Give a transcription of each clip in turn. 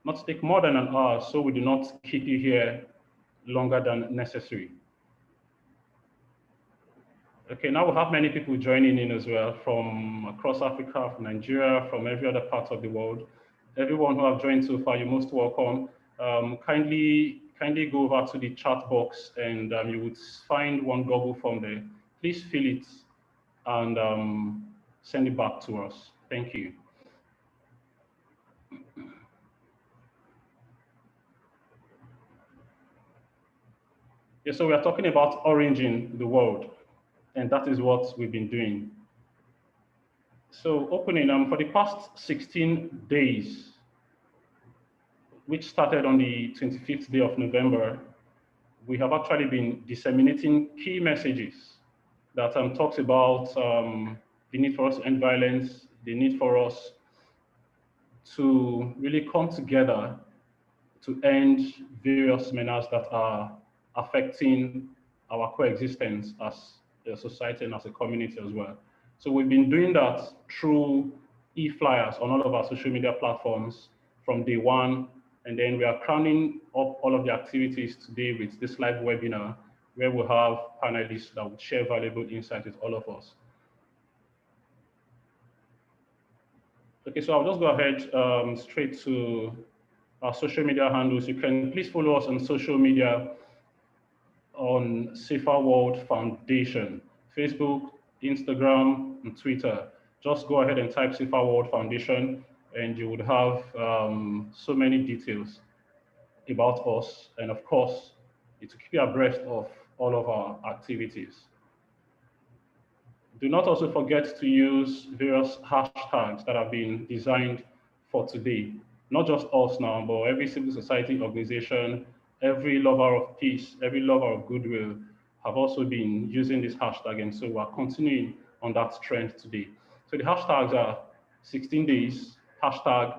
not take more than an hour, so we do not keep you here longer than necessary. Okay, now we have many people joining in as well from across Africa, from Nigeria, from every other part of the world. Everyone who have joined so far, you're most welcome. Kindly go over to the chat box and you would find one Google form there. Please fill it and send it back to us. Thank you. Yeah, so we are talking about oranging the world, and that is what we've been doing. So opening for the past 16 days, which started on the 25th day of November, we have actually been disseminating key messages that talks about the need for us to end violence, the need for us to really come together to end various menaces that are affecting our coexistence as a society and as a community as well. So we've been doing that through e-flyers on all of our social media platforms from day one. And then we are crowning up all of the activities today with this live webinar where we have panelists that will share valuable insights with all of us. Okay, so I'll just go ahead straight to our social media handles. You can please follow us on social media on Safer World Foundation, Facebook, Instagram, and Twitter. Just go ahead and type Safer World Foundation and you would have so many details about us. And of course, to keep you abreast of all of our activities. Do not also forget to use various hashtags that have been designed for today. Not just us now, but every civil society organization, every lover of peace, every lover of goodwill have also been using this hashtag. And so we're continuing on that trend today. So the hashtags are 16 days, hashtag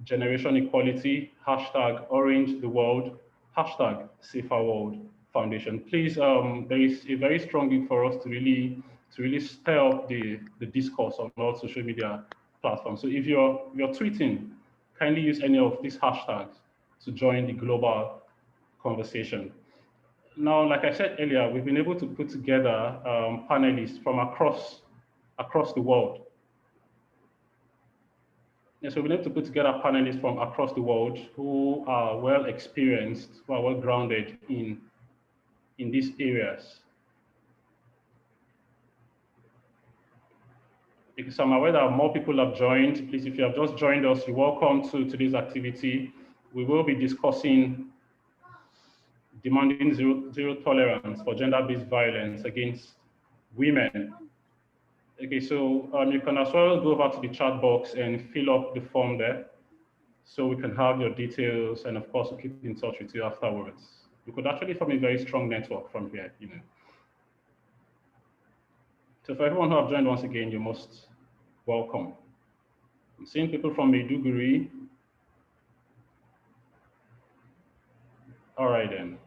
generation equality, hashtag orange the world, hashtag Safer World Foundation. Please, there is a very strong need for us to really stir up the discourse on all social media platforms. So if you're tweeting, kindly use any of these hashtags to join the global conversation. Now, like I said earlier, we've been able to put together panelists from across the world. Yeah, so we need to put together panelists from across the world who are well experienced, who are well grounded in these areas. Because I'm aware that more people have joined. Please, if you have just joined us, you're welcome to today's activity. We will be discussing demanding zero tolerance for gender-based violence against women. Okay, so you can as well go over to the chat box and fill up the form there so we can have your details and of course we'll keep in touch with you afterwards. We could actually form a very strong network from here, you know. So for everyone who have joined once again, you're most welcome. I'm seeing people from Maiduguri. All right then.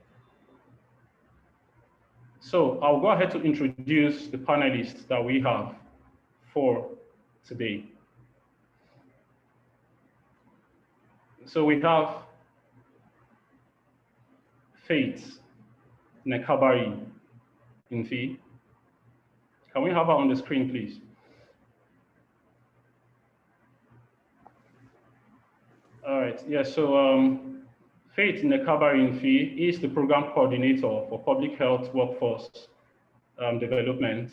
So I'll go ahead to introduce the panelists that we have for today. So we have Faith Nekabari Infi. Can we have her on the screen, please? All right, yeah, so Faith Nekabari Infi is the program coordinator for public health workforce development,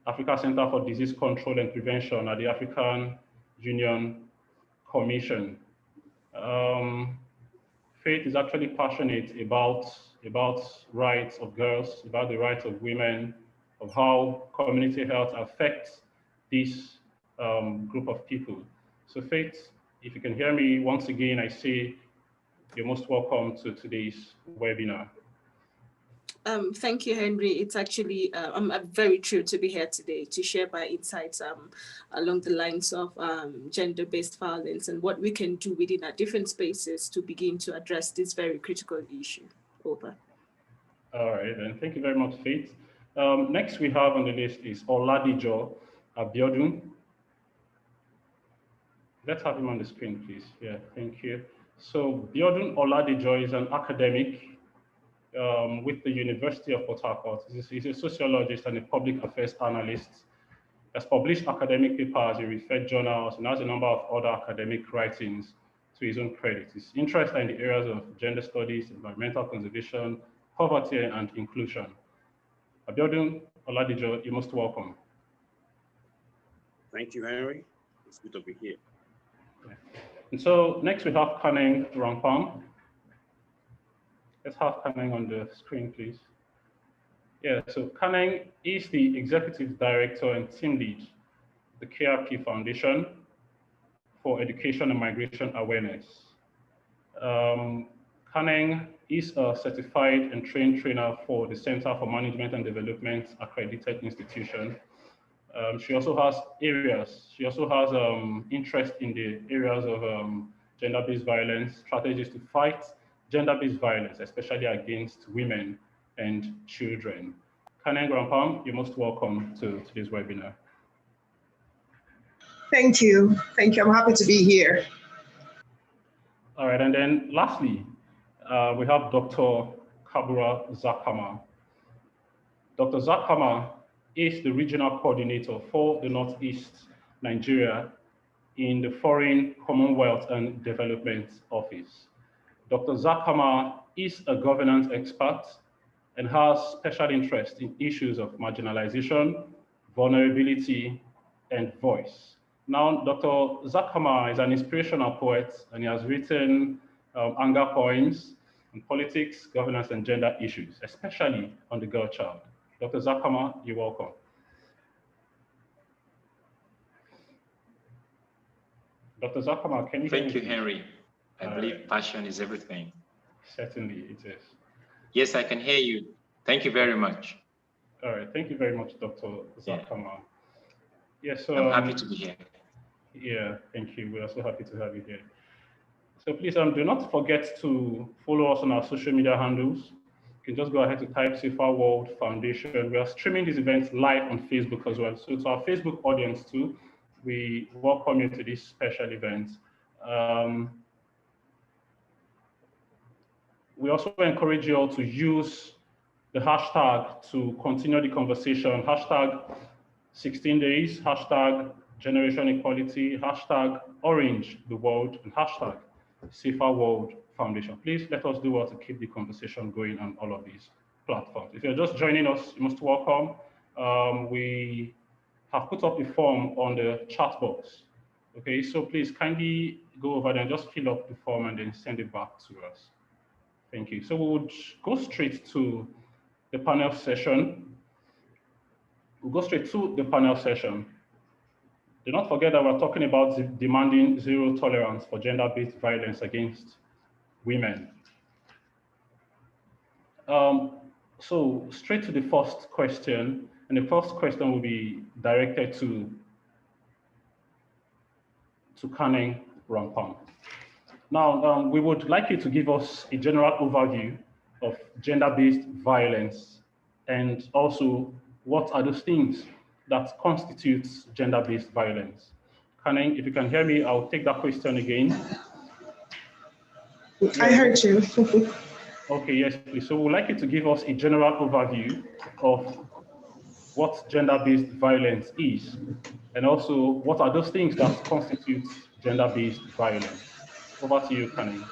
Africa Center for Disease Control and Prevention at the African Union Commission. Faith is actually passionate about rights of girls, about the rights of women, of how community health affects this group of people. So Faith, if you can hear me, once again, I say you're most welcome to today's webinar. Thank you, Henry. It's actually, I'm very thrilled to be here today to share my insights along the lines of gender-based violence and what we can do within our different spaces to begin to address this very critical issue. Over. All right, then. Thank you very much, Faith. Next we have on the list is Oladijo Abiodun. Let's have him on the screen, please. Yeah, thank you. So Biodun Oladijo is an academic with the University of Port Harcourt. He's a sociologist and a public affairs analyst. Has published academic papers in referred journals and has a number of other academic writings to his own credit. His interests are in the areas of gender studies, environmental conservation, poverty, and inclusion. Abiodun Oladijo, you're most welcome. Thank you, Henry. It's good to be here. Yeah. And so next we have Kaneng Rampam. Let's have Kaneng on the screen, please. Yeah, so Kaneng is the executive director and team lead of the KRP Foundation for Education and Migration Awareness. Kaneng is a certified and trained trainer for the Center for Management and Development accredited institution. She also has interest in the areas of gender-based violence, strategies to fight gender-based violence, especially against women and children. Kaneng Rampam, you're most welcome to today's webinar. Thank you. Thank you. I'm happy to be here. All right, and then lastly, we have Dr. Kabura Zakama. Dr. Zakama is the regional coordinator for the Northeast Nigeria in the Foreign, Commonwealth and Development Office. Dr. Zakama is a governance expert and has special interest in issues of marginalization, vulnerability, and voice. Now, Dr. Zakama is an inspirational poet, and he has written anger poems on politics, governance, and gender issues, especially on the girl child. Dr. Zakama, you're welcome. Dr. Zakama, can you hear me? Thank you, Henry. I believe passion is everything. Certainly, it is. Yes, I can hear you. Thank you very much. All right, thank you very much, Dr. Zakama. Yeah, so I'm happy to be here. Yeah, thank you. We're also happy to have you here. So please do not forget to follow us on our social media handles. You can just go ahead to type Safer World Foundation. We are streaming these events live on Facebook as well. So to our Facebook audience too, we welcome you to this special event. We also encourage you all to use the hashtag to continue the conversation. Hashtag 16 days, hashtag generation equality, hashtag orange the world, and hashtag Safer World Foundation. Please let us do well to keep the conversation going on all of these platforms. If you're just joining us, you're most welcome. We have put up the form on the chat box. Okay, so please kindly go over there and just fill up the form and then send it back to us. Thank you. So we would go straight to the panel session. We'll go straight to the panel session. Do not forget that we're talking about demanding zero tolerance for gender-based violence against women. So straight to the first question, and the first question will be directed to Kaneng Rampam. Now, we would like you to give us a general overview of gender-based violence and also what are those things that constitutes gender-based violence. Kaneng, if you can hear me, I'll take that question again. I heard you. Okay, yes, please. So we'd like you to give us a general overview of what gender-based violence is, and also what are those things that constitute gender-based violence. Over to you, Kaneng.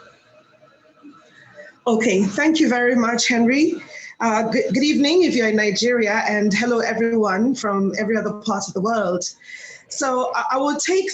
Okay, thank you very much, Henry. Good evening if you're in Nigeria, and hello everyone from every other part of the world. So I will take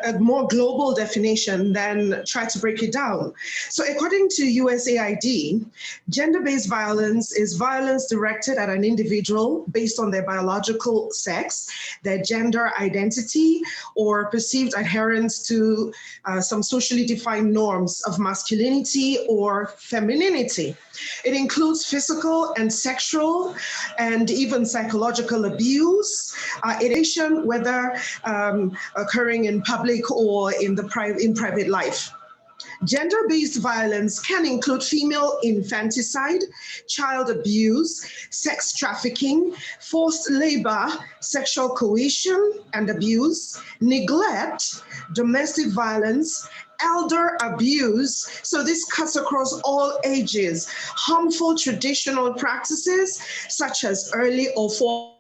a more global definition than try to break it down. So according to USAID, gender-based violence is violence directed at an individual based on their biological sex, their gender identity, or perceived adherence to some socially defined norms of masculinity or femininity. It includes physical and sexual and even psychological abuse, whether occurring in public or in private life. Gender-based violence can include female infanticide, child abuse, sex trafficking, forced labor, sexual coercion and abuse, neglect, domestic violence, elder abuse. So this cuts across all ages, harmful traditional practices such as early or forced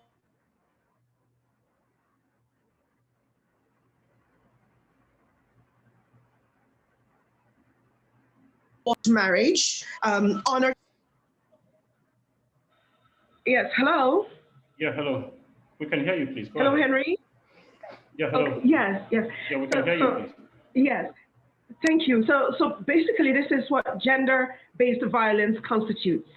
marriage, honor. Yes, hello. Yeah, hello. We can hear you, please. Go Hello, ahead. Henry. Yeah, hello. Okay, yes, yes. Yeah, we can hear you, please. Yes, thank you. So basically, this is what gender-based violence constitutes.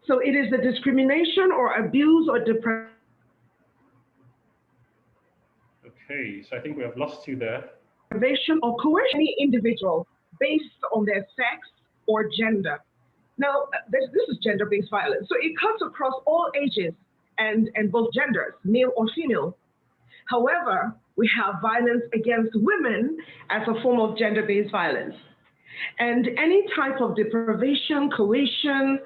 So it is the discrimination or abuse or deprivation. Okay, so I think we have lost you there. Or coercion any individual based on their sex or gender. Now, this is gender-based violence. So it cuts across all ages and both genders, male or female. However, we have violence against women as a form of gender-based violence. And any type of deprivation, coercion,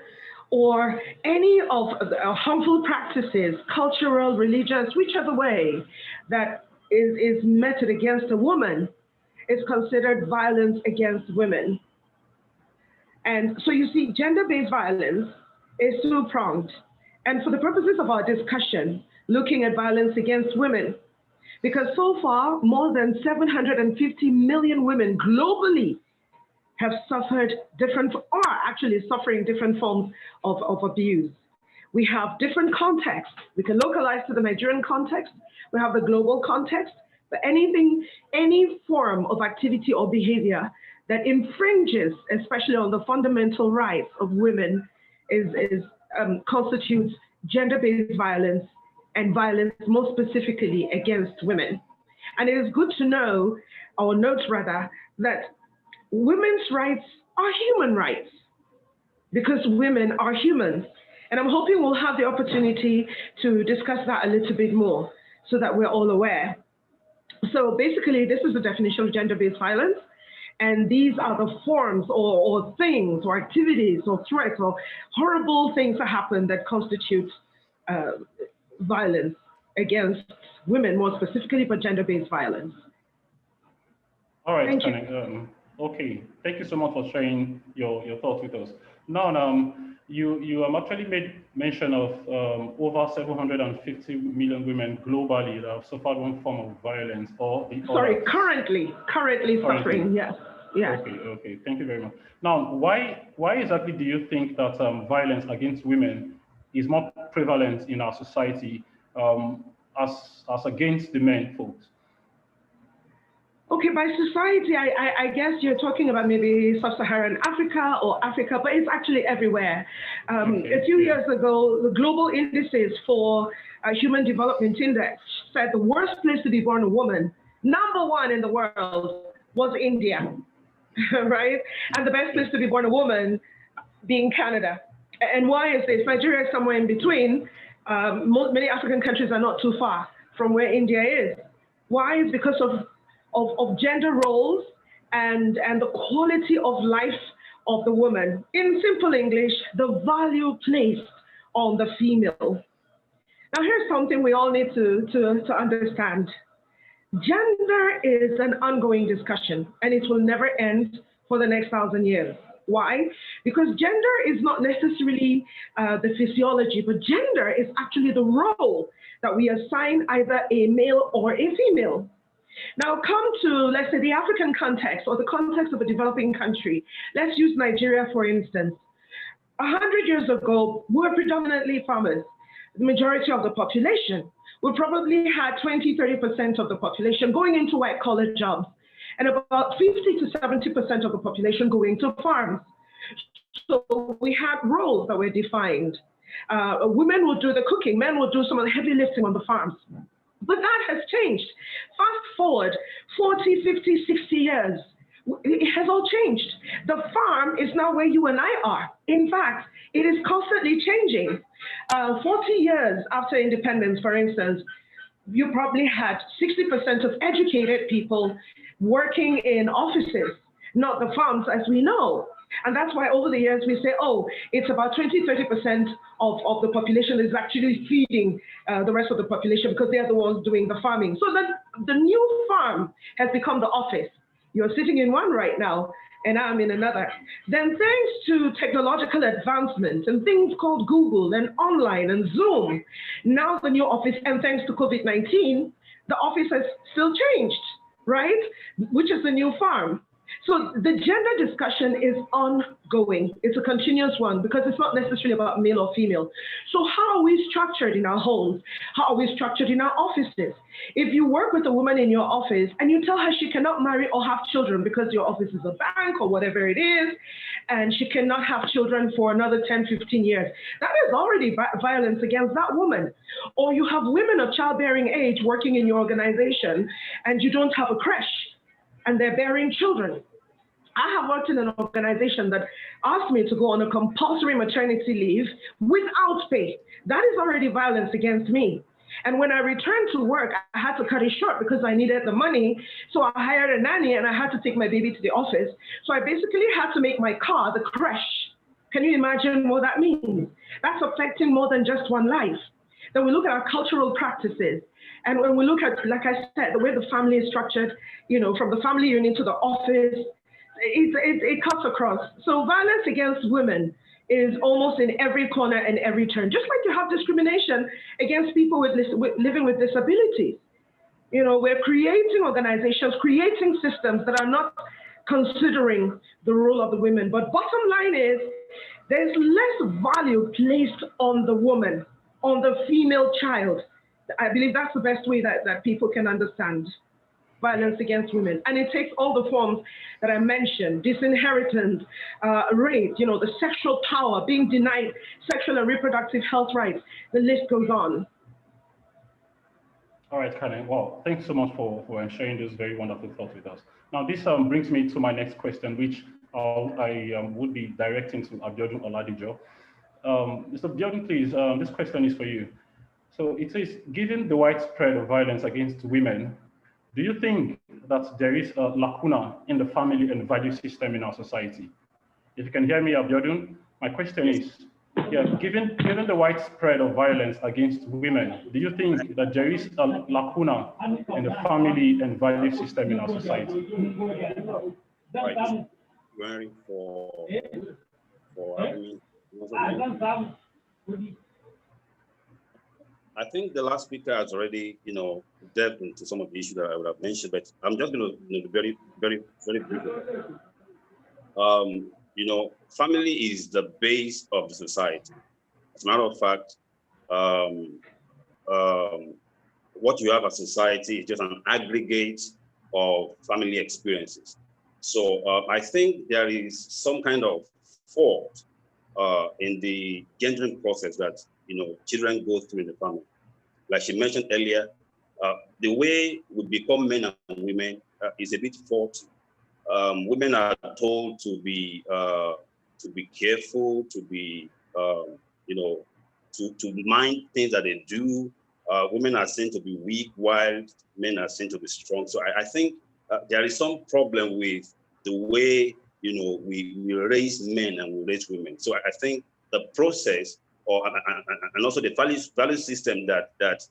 or any of the harmful practices, cultural, religious, whichever way, that is meted against a woman is considered violence against women. And so you see, gender-based violence is two-pronged. And for the purposes of our discussion, looking at violence against women, because so far, more than 750 million women globally have suffered different, or actually suffering different forms of abuse. We have different contexts. We can localize to the Nigerian context. We have the global context. But any form of activity or behavior that infringes, especially on the fundamental rights of women, constitutes gender-based violence and violence more specifically against women. And it is good to know, or note rather, that women's rights are human rights because women are humans. And I'm hoping we'll have the opportunity to discuss that a little bit more so that we're all aware. So basically, this is the definition of gender-based violence. And these are the forms or things or activities or threats or horrible things that happen that constitute violence against women, more specifically, but gender-based violence. All right, Thank you. Tani, okay, thank you so much for sharing your thoughts with us. Now, you actually made mention of over 750 million women globally that have suffered one form of violence or the Sorry, other. currently suffering, yes. Yes. Okay, thank you very much. Now, why exactly do you think that violence against women is more prevalent in our society as against the men folks? Okay, by society, I guess you're talking about maybe sub-Saharan Africa or Africa, but it's actually everywhere. A few years ago, the global indices for Human Development Index said the worst place to be born a woman, #1 in the world, was India, right? And the best place to be born a woman being Canada. And why is this? Nigeria is somewhere in between. Many African countries are not too far from where India is. Why? It's because of gender roles and the quality of life of the woman. In simple English, the value placed on the female. Now here's something we all need to understand. Gender is an ongoing discussion and it will never end for the next 1,000 years. Why? Because gender is not necessarily the physiology, but gender is actually the role that we assign either a male or a female. Now come to, let's say, the African context or the context of a developing country. Let's use Nigeria, for instance. 100 years ago, we were predominantly farmers, the majority of the population. We probably had 20–30% of the population going into white-collar jobs and about 50 to 70% of the population going to farms. So we had roles that were defined. Women would do the cooking, men would do some of the heavy lifting on the farms. But that has changed. Fast forward 40, 50, 60 years. It has all changed. The farm is now where you and I are. In fact, it is constantly changing. 40 years after independence, for instance, you probably had 60% of educated people working in offices. not the farms as we know. And that's why over the years we say, oh, it's about 20-30% of the population is actually feeding the rest of the population because they're the ones doing the farming. So the new farm has become the office. You're sitting in one right now, and I'm in another. Then thanks to technological advancements and things called Google and online and Zoom, now the new office, and thanks to COVID-19, the office has still changed, right? Which is the new farm. So the gender discussion is ongoing. It's a continuous one because it's not necessarily about male or female. So how are we structured in our homes? How are we structured in our offices? If you work with a woman in your office and you tell her she cannot marry or have children because your office is a bank or whatever it is, and she cannot have children for another 10, 15 years, that is already violence against that woman. Or you have women of childbearing age working in your organization and you don't have a creche and they're bearing children. I have worked in an organization that asked me to go on a compulsory maternity leave without pay. That is already violence against me. And when I returned to work, I had to cut it short because I needed the money. So I hired a nanny and I had to take my baby to the office. So I basically had to make my car the creche. Can you imagine what that means? That's affecting more than just one life. Then we look at our cultural practices. And when we look at, like I said, the way the family is structured, you know, from the family unit to the office, it cuts across. So violence against women is almost in every corner and every turn, just like you have discrimination against people living with disabilities. You know, we're creating organizations, creating systems that are not considering the role of the women. But bottom line is, there's less value placed on the woman, on the female child. I believe that's the best way that people can understand violence against women. And it takes all the forms that I mentioned: disinheritance, rape, you know, the sexual power, being denied sexual and reproductive health rights. The list goes on. All right, Karen. Well, thanks so much for sharing those very wonderful thoughts with us. Now, this brings me to my next question, which I would be directing to Abiodun Oladijo. Mr. Abiodun, please, this question is for you. So it says, given the widespread of violence against women, do you think that there is a lacuna in the family and value system in our society? If you can hear me, Abiodun, my question is, given the widespread of violence against women, do you think that there is a lacuna in the family and value system in our society? Right. Wearing for I think the last speaker has already, you know, delved into some of the issues that I would have mentioned, but I'm just going to, you know, very briefly. You know, family is the base of the society. As a matter of fact, what you have as society is just an aggregate of family experiences. So I think there is some kind of fault in the gendering process that, you know, children go through in the family. Like she mentioned earlier, the way we become men and women is a bit faulty. Women are told to be careful, to be, you know, to mind things that they do. Women are seen to be weak, while men are seen to be strong. So I think there is some problem with the way, you know, we raise men and we raise women. So I think the process, and also the value system that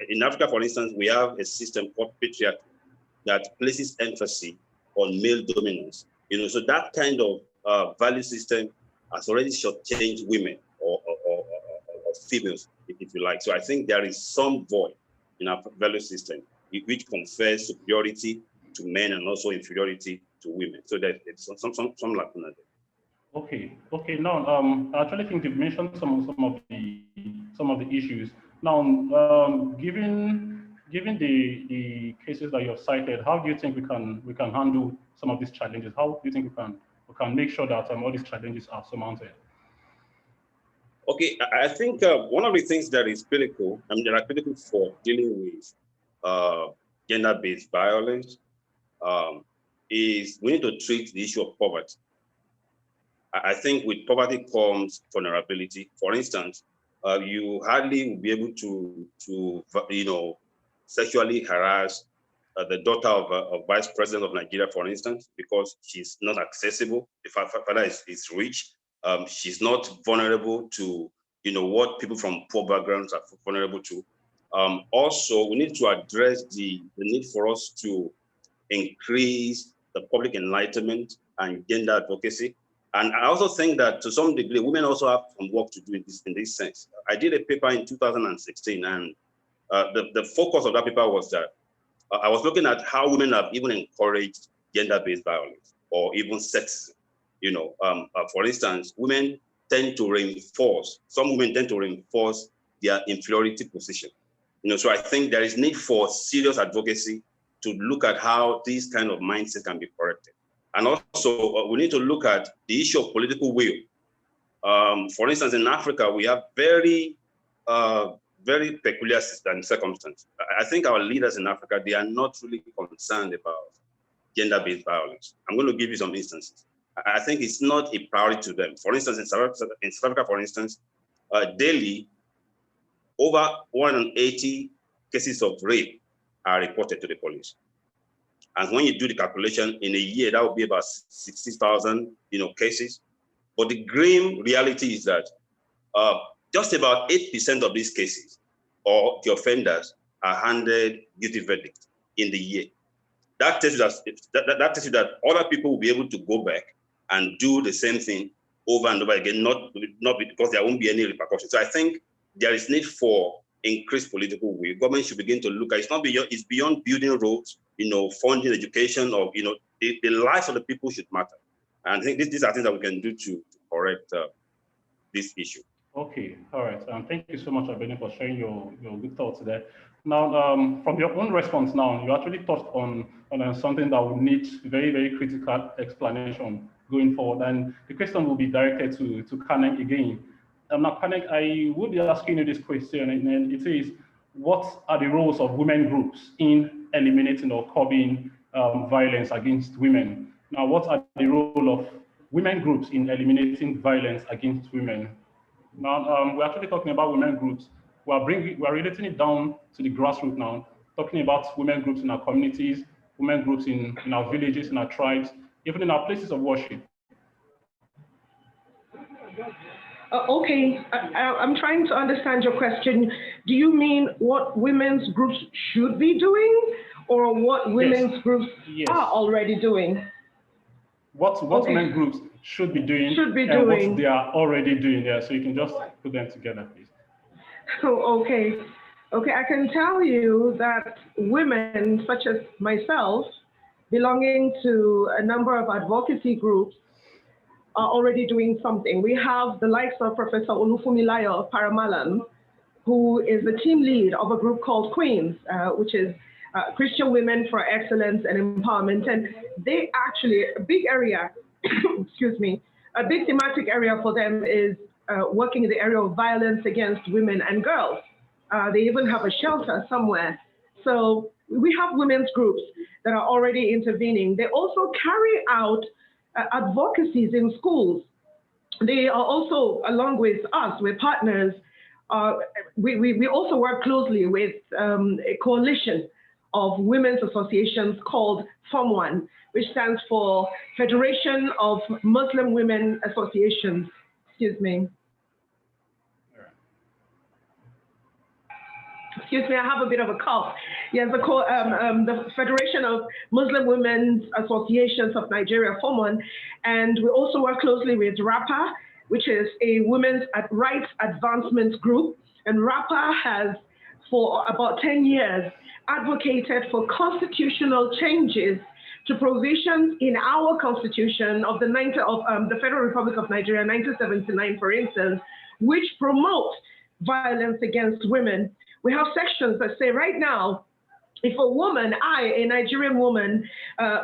in Africa, for instance, we have a system called patriarchy that places emphasis on male dominance. You know, so that kind of value system has already shortchanged women or females, if you like. So I think there is some void in our value system which confers superiority to men and also inferiority to women. So that it's some lacuna there. Okay. Now, I actually think you've mentioned some of the issues. Now, given the cases that you have cited, how do you think we can handle some of these challenges? How do you think we can make sure that all these challenges are surmounted? Okay, I think one of the things that is critical, I mean, that are critical for dealing with gender-based violence is we need to treat the issue of poverty. I think with poverty comes vulnerability. For instance, you hardly will be able to you know, sexually harass the daughter of a vice president of Nigeria, for instance, because she's not accessible. The father is rich. She's not vulnerable to, what people from poor backgrounds are vulnerable to. Also, we need to address the need for us to increase the public enlightenment and gender advocacy. And I also think that to some degree, women also have some work to do in this sense. I did a paper in 2016, and the focus of that paper was that I was looking at how women have even encouraged gender-based violence or even sexism. For instance, some women tend to reinforce their inferiority position. So I think there is need for serious advocacy to look at how these kind of mindsets can be corrected. And also, we need to look at the issue of political will. For instance, in Africa, we have very peculiar circumstances. I think our leaders in Africa, they are not really concerned about gender-based violence. I'm going to give you some instances. I think it's not a priority to them. For instance, in South Africa, for instance, daily, over 180 cases of rape are reported to the police. And when you do the calculation in a year, that would be about 60,000, cases. But the grim reality is that just about 8% of these cases or the offenders are handed guilty verdict in the year. That tells you that other people will be able to go back and do the same thing over and over again, not because there won't be any repercussions. So I think there is need for increased political will. Government should begin to look at it's beyond building roads, funding education, or the lives of the people should matter. And I think these are things that we can do to correct this issue. Okay, all right. Thank you so much, Abeni, for sharing your good thoughts there. Now, from your own response now, you actually touched on something that would need very, very critical explanation going forward. And the question will be directed to Kanek again. Now, Kanek, I will be asking you this question, and it is, what are the roles of women groups in eliminating or curbing violence against women? Now, what are the role of women groups in eliminating violence against women? Now, we're actually talking about women groups. We're relating it down to the grassroots now, talking about women groups in our communities, women groups in our villages, in our tribes, even in our places of worship. Okay, I'm trying to understand your question. Do you mean what women's groups should be doing, or what women's groups are already doing? What women groups should be doing and what they are already doing. Yeah, so you can just put them together, please. Okay, I can tell you that women such as myself, belonging to a number of advocacy groups, are already doing something. We have the likes of Professor Olufumilayo of Paramalam, who is the team lead of a group called Queens, which is Christian Women for Excellence and Empowerment. And they actually, a big area, excuse me, a big thematic area for them is working in the area of violence against women and girls. They even have a shelter somewhere. So we have women's groups that are already intervening. They also carry out advocacies in schools. They are also, along with us, we're partners. We also work closely with a coalition of women's associations called FOM1, which stands for Federation of Muslim Women Associations. Excuse me. Excuse me, I have a bit of a cough. Yes, the Federation of Muslim Women's Associations of Nigeria, FOM1, and we also work closely with RAPA, which is a women's rights advancement group. And RAPA has, for about 10 years, advocated for constitutional changes to provisions in our constitution of the Federal Republic of Nigeria, 1979, for instance, which promote violence against women. We have sections that say right now, if a woman, a Nigerian woman,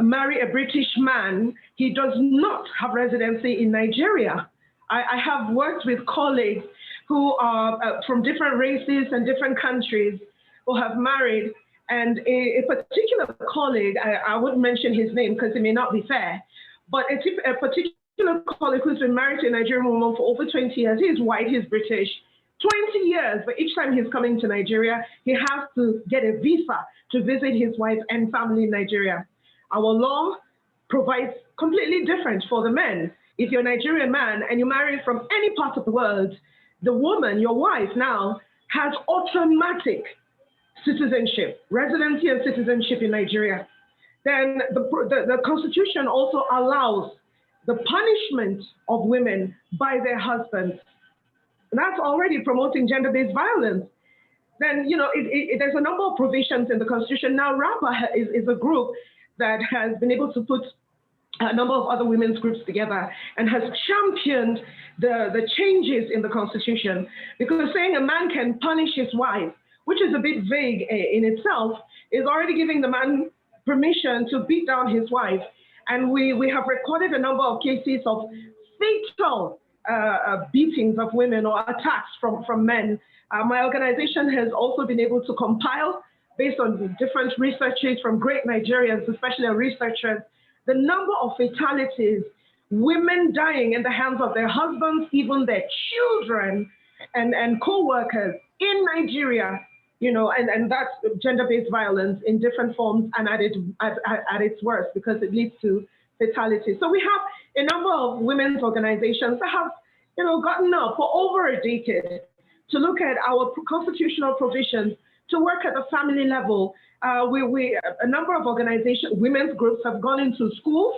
marry a British man, he does not have residency in Nigeria. I have worked with colleagues who are from different races and different countries who have married, and a particular colleague, I wouldn't mention his name because it may not be fair, but a particular colleague who's been married to a Nigerian woman for over 20 years, he's white, he's British, 20 years, but each time he's coming to Nigeria, he has to get a visa to visit his wife and family in Nigeria. Our law provides completely different for the men. If you're a Nigerian man and you marry from any part of the world, the woman, your wife now, has automatic citizenship, residency and citizenship in Nigeria. Then the Constitution also allows the punishment of women by their husbands. And that's already promoting gender-based violence. Then, you know, there's a number of provisions in the Constitution. Now, RAPA is a group that has been able to put a number of other women's groups together and has championed the changes in the Constitution, because saying a man can punish his wife, which is a bit vague in itself, is already giving the man permission to beat down his wife. And we have recorded a number of cases of fatal beatings of women or attacks from men. My organization has also been able to compile, based on different researches from great Nigerians, especially our researchers, the number of fatalities, women dying in the hands of their husbands, even their children and co-workers in Nigeria, you know, and that's gender-based violence in different forms and at its worst, because it leads to fatality. So we have a number of women's organizations that have, you know, gotten up for over a decade to look at our constitutional provisions, to work at the family level. A number of organizations, women's groups have gone into schools.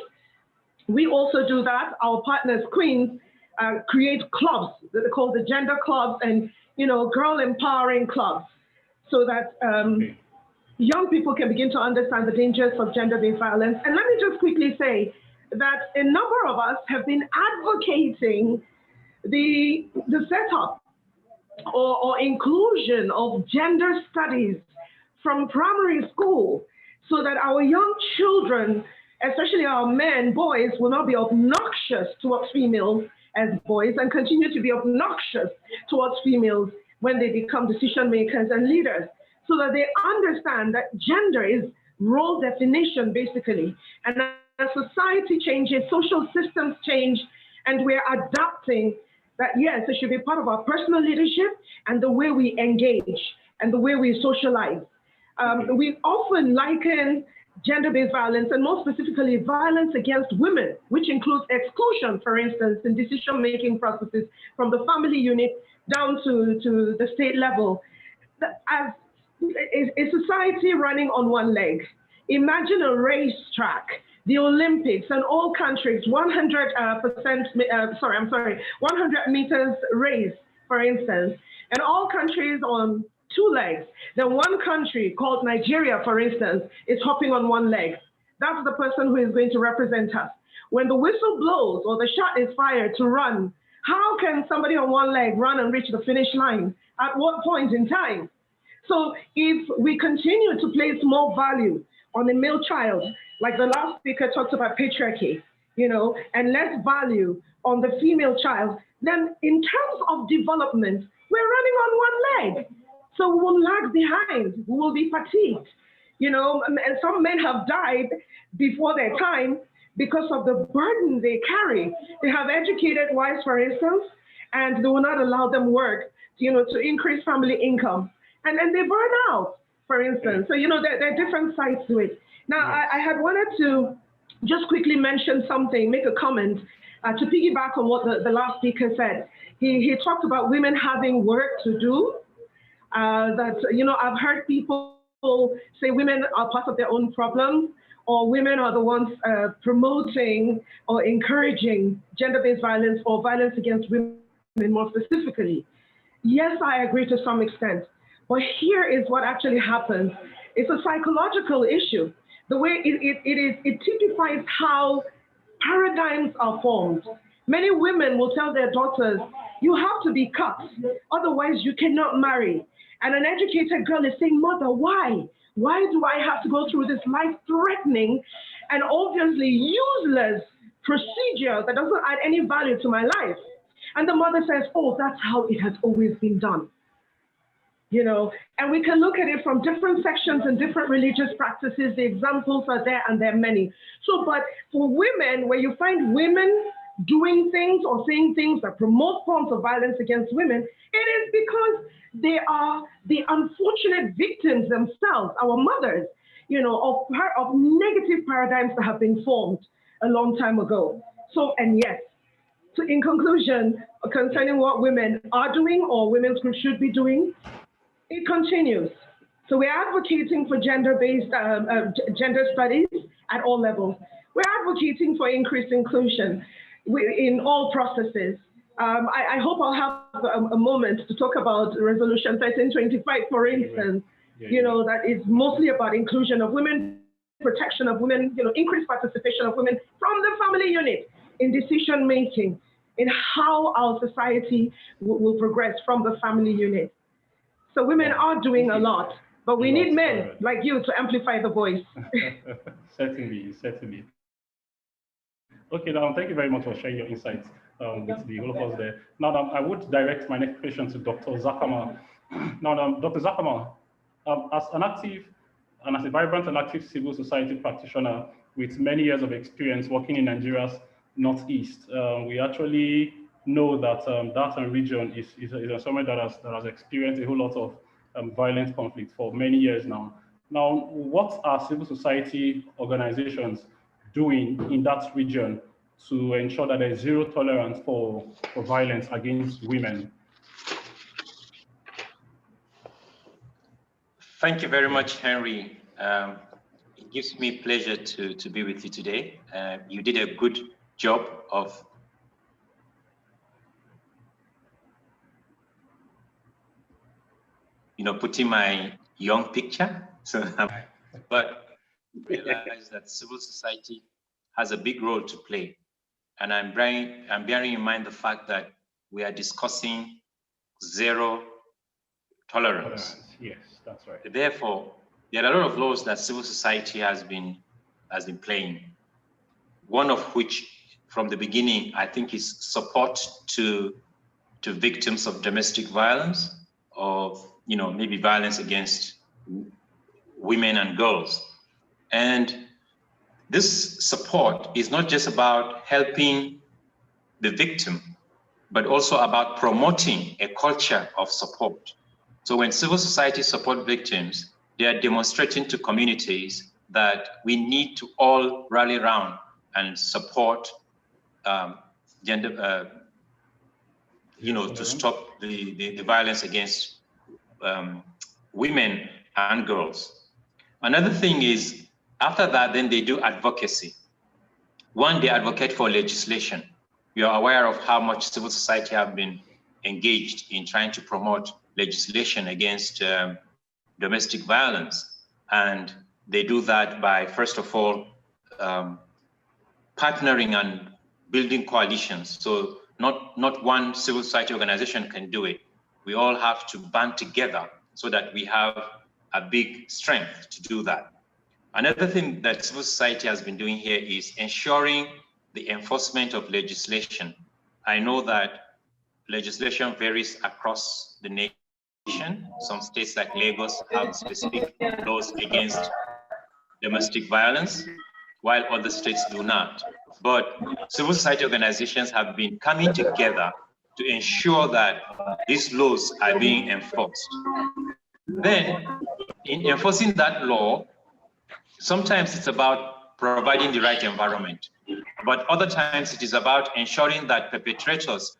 We also do that. Our partners, Queens, create clubs that are called the gender clubs and, you know, girl empowering clubs, so that young people can begin to understand the dangers of gender-based violence. And let me just quickly say that a number of us have been advocating the setup or inclusion of gender studies from primary school, so that our young children, especially our men, boys, will not be obnoxious towards females as boys and continue to be obnoxious towards females when they become decision makers and leaders, so that they understand that gender is role definition, basically. And as society changes, social systems change, and we're adapting that, yes, it should be part of our personal leadership and the way we engage and the way we socialize. We often liken gender-based violence, and more specifically violence against women, which includes exclusion, for instance, in decision-making processes from the family unit down to the state level, as a society running on one leg. Imagine a racetrack, the Olympics, and all countries, 100 meters race, for instance, and all countries on two legs. Then one country called Nigeria, for instance, is hopping on one leg. That's the person who is going to represent us. When the whistle blows or the shot is fired to run, how can somebody on one leg run and reach the finish line? At what point in time? So if we continue to place more value on the male child, like the last speaker talked about patriarchy, you know, and less value on the female child, then in terms of development, we're running on one leg. So we will lag behind, we will be fatigued, you know, and some men have died before their time because of the burden they carry. They have educated wives, for instance, and they will not allow them work, you know, to increase family income. And then they burn out, for instance. So, you know, there are different sides to it. Now, I had wanted to just quickly mention something, make a comment to piggyback on what the last speaker said. He talked about women having work to do. That, you know, I've heard people say women are part of their own problems, or women are the ones promoting or encouraging gender-based violence or violence against women more specifically. Yes, I agree to some extent, but here is what actually happens. It's a psychological issue. The way it typifies how paradigms are formed. Many women will tell their daughters, you have to be cut, otherwise you cannot marry. And an educated girl is saying, mother, why? Why do I have to go through this life-threatening and obviously useless procedure that doesn't add any value to my life? And the mother says, oh, that's how it has always been done. You know, and we can look at it from different sections and different religious practices. The examples are there, and there are many. So, but for women, where you find women doing things or saying things that promote forms of violence against women, it is because they are the unfortunate victims themselves, our mothers, you know, of negative paradigms that have been formed a long time ago. So, and yes, so in conclusion, concerning what women are doing or women's groups should be doing, it continues. So we're advocating for gender-based gender studies at all levels. We're advocating for increased inclusion in all processes. I hope I'll have a moment to talk about Resolution 1325, for instance, you know, that is mostly about inclusion of women, protection of women, you know, increased participation of women from the family unit in decision making, in how our society will progress from the family unit. So women are doing a lot, but we need men like you to amplify the voice. Certainly, certainly. Okay, now thank you very much for sharing your insights with the all of us there. Now, I would direct my next question to Dr. Zakama. Now, Dr. Zakama, as an active and as a vibrant and active civil society practitioner with many years of experience working in Nigeria's Northeast, we actually know that that region is somewhere that has experienced a whole lot of violent conflict for many years now. Now, what are civil society organizations doing in that region to ensure that there is zero tolerance for violence against women? Thank you very much, Henry. It gives me pleasure to be with you today. You did a good job of putting my young picture. So, but realize that civil society has a big role to play. And I'm bearing in mind the fact that we are discussing zero tolerance. Yes, that's right. Therefore, there are a lot of laws that civil society has been playing. One of which, from the beginning, I think is support to victims of domestic violence, of maybe violence against women and girls. And this support is not just about helping the victim, but also about promoting a culture of support. So when civil society support victims, they are demonstrating to communities that we need to all rally around and support gender, to stop the violence against women and girls. Another thing is, after that, then they do advocacy. One, they advocate for legislation. We are aware of how much civil society have been engaged in trying to promote legislation against domestic violence. And they do that by, first of all, partnering and building coalitions. So not one civil society organization can do it. We all have to band together so that we have a big strength to do that. Another thing that civil society has been doing here is ensuring the enforcement of legislation. I know that legislation varies across the nation. Some states like Lagos have specific laws against domestic violence, while other states do not. But civil society organizations have been coming together to ensure that these laws are being enforced. Then, in enforcing that law, sometimes it's about providing the right environment, but other times it is about ensuring that perpetrators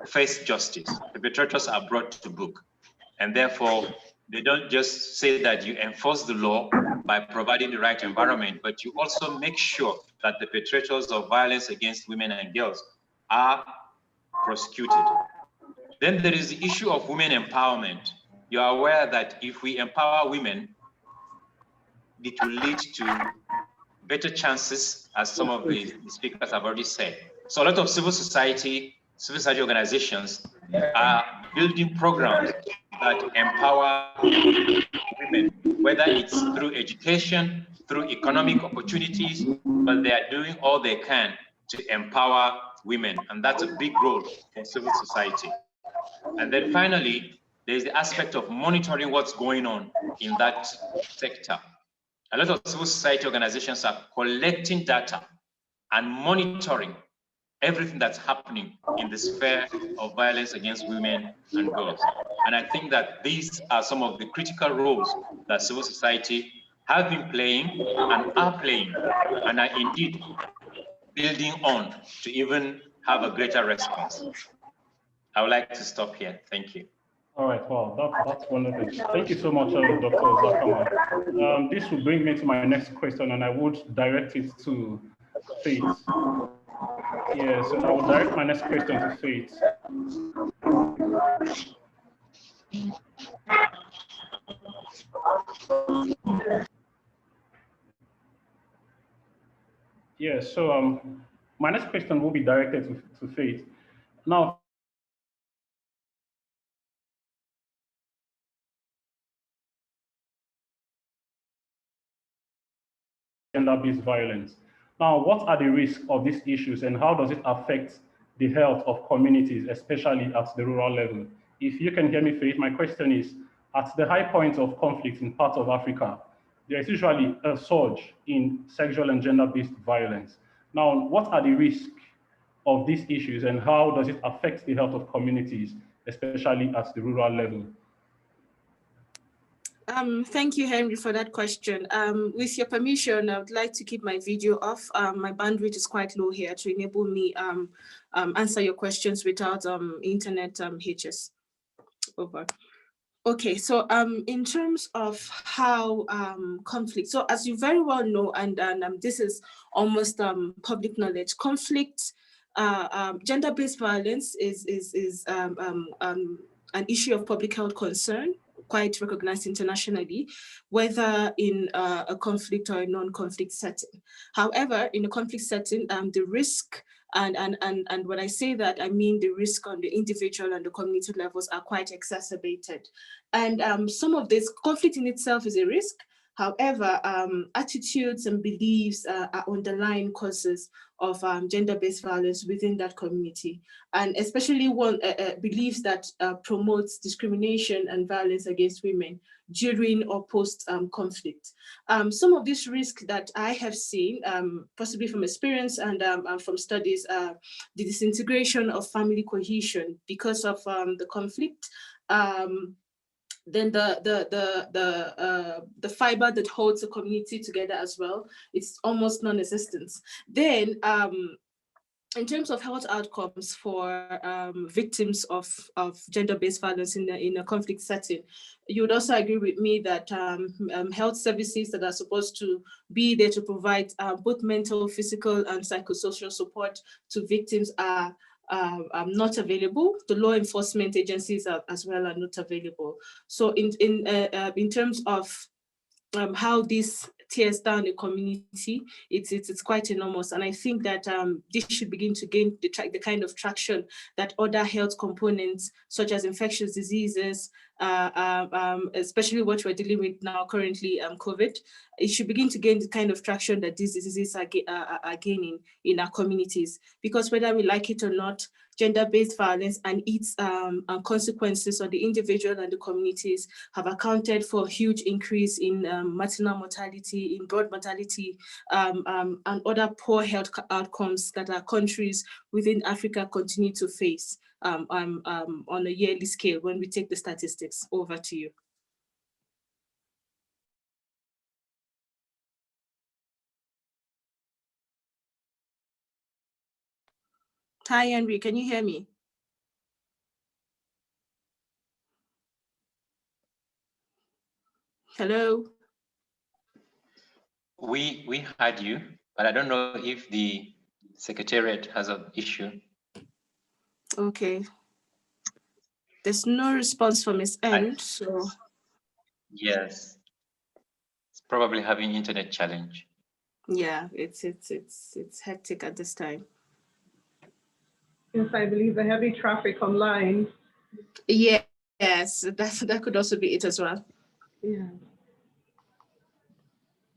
face justice. Perpetrators are brought to book, and therefore they don't just say that you enforce the law by providing the right environment, but you also make sure that the perpetrators of violence against women and girls are prosecuted. Then there is the issue of women empowerment. You are aware that if we empower women, it will lead to better chances, as some of the speakers have already said. So a lot of civil society organizations are building programs that empower women, whether it's through education, through economic opportunities, but they are doing all they can to empower women. And that's a big role for civil society. And then finally, there's the aspect of monitoring what's going on in that sector. A lot of civil society organizations are collecting data and monitoring everything that's happening in the sphere of violence against women and girls. And I think that these are some of the critical roles that civil society have been playing and are playing, and are indeed building on to even have a greater response. I would like to stop here. Thank you. All right, wow, that's wonderful. Thank you so much, Dr. Zakama. This will bring me to my next question, and I would direct it to Faith. Yes, I will direct my next question to Faith. Yes, so my next question will be directed to Faith. Now, gender-based violence. Now, what are the risks of these issues and how does it affect the health of communities, especially at the rural level? If you can hear me, Faith, my question is, at the high point of conflict in parts of Africa, there is usually a surge in sexual and gender-based violence. Now, what are the risks of these issues and how does it affect the health of communities, especially at the rural level? Thank you, Henry, for that question. With your permission, I would like to keep my video off. My bandwidth is quite low here to enable me answer your questions without internet hitches. Over. Okay, so in terms of how conflict, so as you very well know, and this is almost public knowledge, conflict, gender-based violence is an issue of public health concern, quite recognized internationally, whether in a conflict or a non-conflict setting. However, in a conflict setting, the risk, and when I say that, I mean the risk on the individual and the community levels are quite exacerbated. And some of this conflict in itself is a risk. However, attitudes and beliefs are underlying causes of gender-based violence within that community, and especially one beliefs that promotes discrimination and violence against women during or post conflict. Some of these risks that I have seen, possibly from experience and from studies, the disintegration of family cohesion because of the conflict. Then the fiber that holds the community together as well, it's almost non-existent. Then in terms of health outcomes for victims of gender-based violence in a conflict setting, you would also agree with me that health services that are supposed to be there to provide both mental, physical, and psychosocial support to victims are not available. The law enforcement agencies as well are not available. So in terms of how this tears down the community, it's quite enormous. And I think that this should begin to gain the kind of traction that other health components, such as infectious diseases, especially what we're dealing with now currently, COVID, it should begin to gain the kind of traction that these diseases are gaining in our communities. Because whether we like it or not, gender-based violence and its consequences on the individual and the communities have accounted for a huge increase in maternal mortality, in broad mortality, and other poor health outcomes that our countries within Africa continue to face on a yearly scale when we take the statistics. Over to you. Hi, Henry, can you hear me? Hello? We had you, but I don't know if the Secretariat has an issue. Okay. There's no response from his end, so. Yes. It's probably having internet challenge. Yeah, it's hectic at this time. Yes, I believe the heavy traffic online. Yeah, yes, that could also be it as well. Yeah.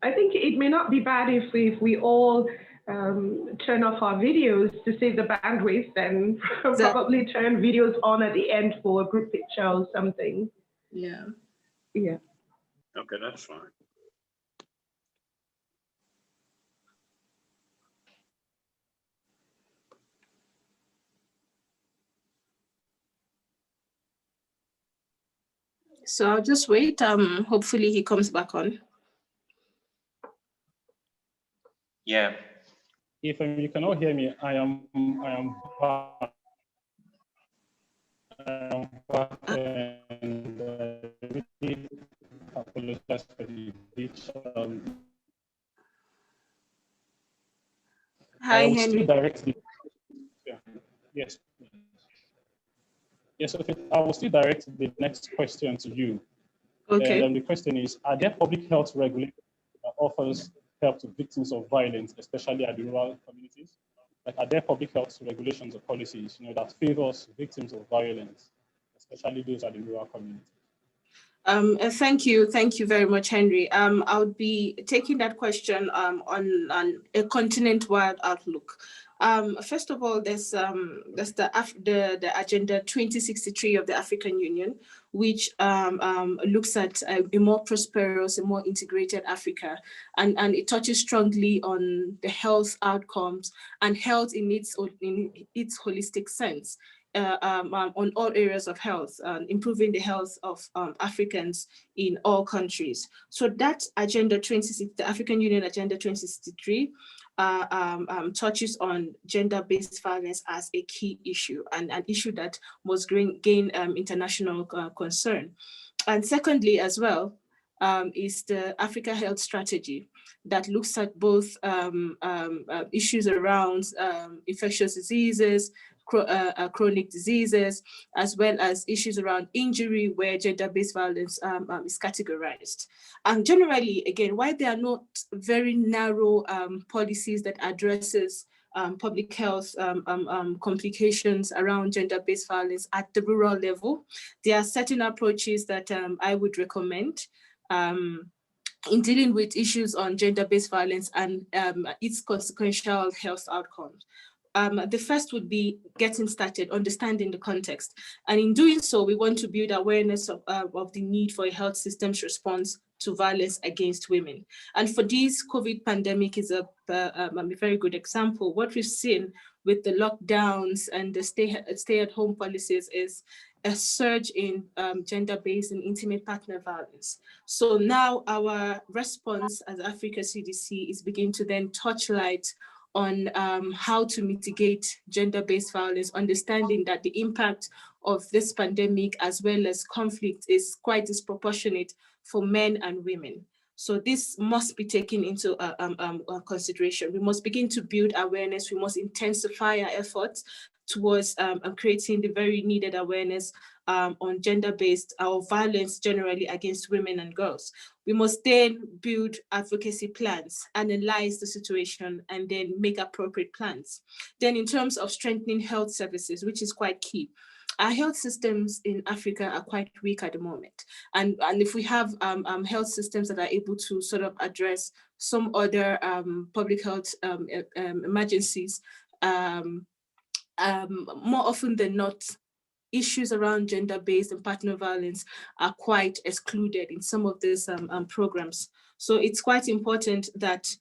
I think it may not be bad if we all turn off our videos to save the bandwidth, and probably turn videos on at the end for a group picture or something. Yeah. Yeah. Okay, that's fine. So I'll just wait. Hopefully he comes back on. Yeah. If you cannot hear me, I am back. And really apologize for the glitch. Hi, I will Henry. still direct the yes. Yes, okay. I will still direct the next question to you. Okay. And the question is, are there public health regulations that offers help to victims of violence, especially at the rural communities? Like, are there public health regulations or policies, that favors victims of violence, especially those at the rural communities? Thank you very much, Henry. I would be taking that question on a continent-wide outlook. First of all, there's the Agenda 2063 of the African Union, which looks at a more prosperous, a more integrated Africa, and it touches strongly on the health outcomes and health in its holistic sense. On all areas of health, improving the health of Africans in all countries. So that Agenda 2060, the African Union Agenda 2063, touches on gender-based violence as a key issue and an issue that must gain international concern. And secondly, as well, is the Africa Health Strategy that looks at both issues around infectious diseases, chronic diseases, as well as issues around injury where gender-based violence is categorized. And generally, again, while there are not very narrow policies that addresses public health complications around gender-based violence at the rural level, there are certain approaches that I would recommend in dealing with issues on gender-based violence and its consequential health outcomes. The first would be getting started, understanding the context. And in doing so, we want to build awareness of the need for a health systems response to violence against women. And for this, COVID pandemic is a very good example. What we've seen with the lockdowns and the stay-at-home policies is a surge in gender-based and intimate partner violence. So now our response as Africa CDC is beginning to then touch light on how to mitigate gender-based violence, understanding that the impact of this pandemic as well as conflict is quite disproportionate for men and women. So this must be taken into consideration. We must begin to build awareness. We must intensify our efforts towards creating the very needed awareness on gender-based violence generally against women and girls. We must then build advocacy plans, analyze the situation, and then make appropriate plans. Then in terms of strengthening health services, which is quite key, our health systems in Africa are quite weak at the moment. And if we have health systems that are able to sort of address some other public health emergencies, more often than not, issues around gender-based and partner violence are quite excluded in some of these programs. So it's quite important that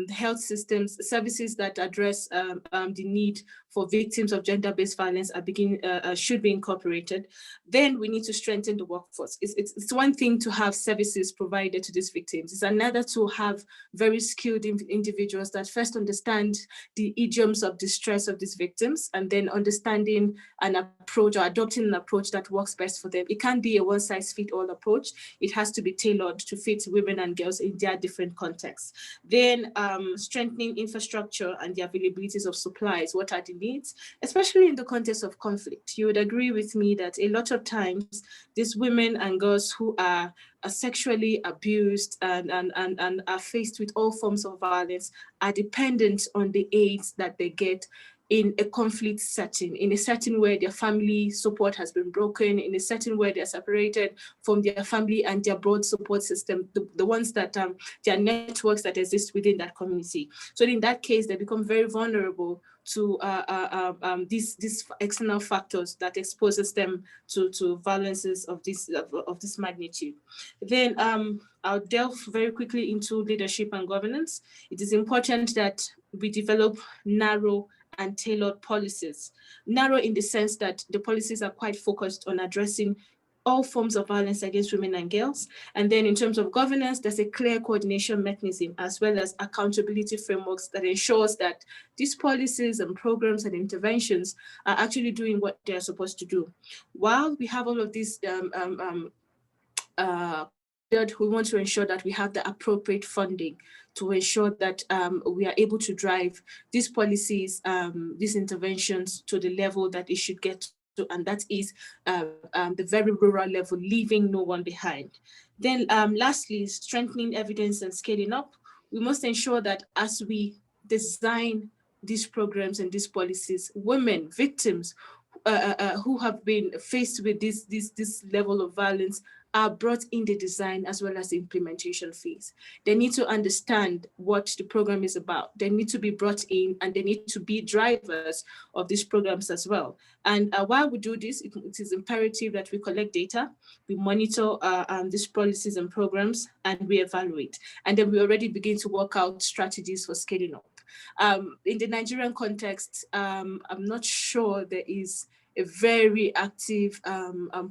health systems, services that address the need for victims of gender-based violence should be incorporated. Then we need to strengthen the workforce. It's one thing to have services provided to these victims. It's another to have very skilled individuals that first understand the idioms of distress of these victims and then understanding an approach or adopting an approach that works best for them. It can't be a one-size-fits-all approach. It has to be tailored to fit women and girls in their different contexts. Then strengthening infrastructure and the availabilities of supplies. What are the needs, especially in the context of conflict? You would agree with me that a lot of times these women and girls who are sexually abused and are faced with all forms of violence are dependent on the aids that they get in a conflict setting, in a setting where their family support has been broken, in a setting where they're separated from their family and their broad support system, the ones that, their networks that exist within that community. So in that case, they become very vulnerable to these external factors that exposes them to violences of this magnitude. Then I'll delve very quickly into leadership and governance. It is important that we develop narrow and tailored policies. Narrow in the sense that the policies are quite focused on addressing all forms of violence against women and girls. And then in terms of governance, there's a clear coordination mechanism as well as accountability frameworks that ensures that these policies and programs and interventions are actually doing what they're supposed to do. While we have all of these we want to ensure that we have the appropriate funding to ensure that we are able to drive these policies, these interventions to the level that it should get to, and that is the very rural level, leaving no one behind. Then lastly, strengthening evidence and scaling up. We must ensure that as we design these programs and these policies, women, victims who have been faced with this level of violence are brought in the design as well as the implementation phase. They need to understand what the program is about. They need to be brought in and they need to be drivers of these programs as well. And while we do this, it is imperative that we collect data, we monitor these policies and programs, and we evaluate. And then we already begin to work out strategies for scaling up. In the Nigerian context, I'm not sure there is a very active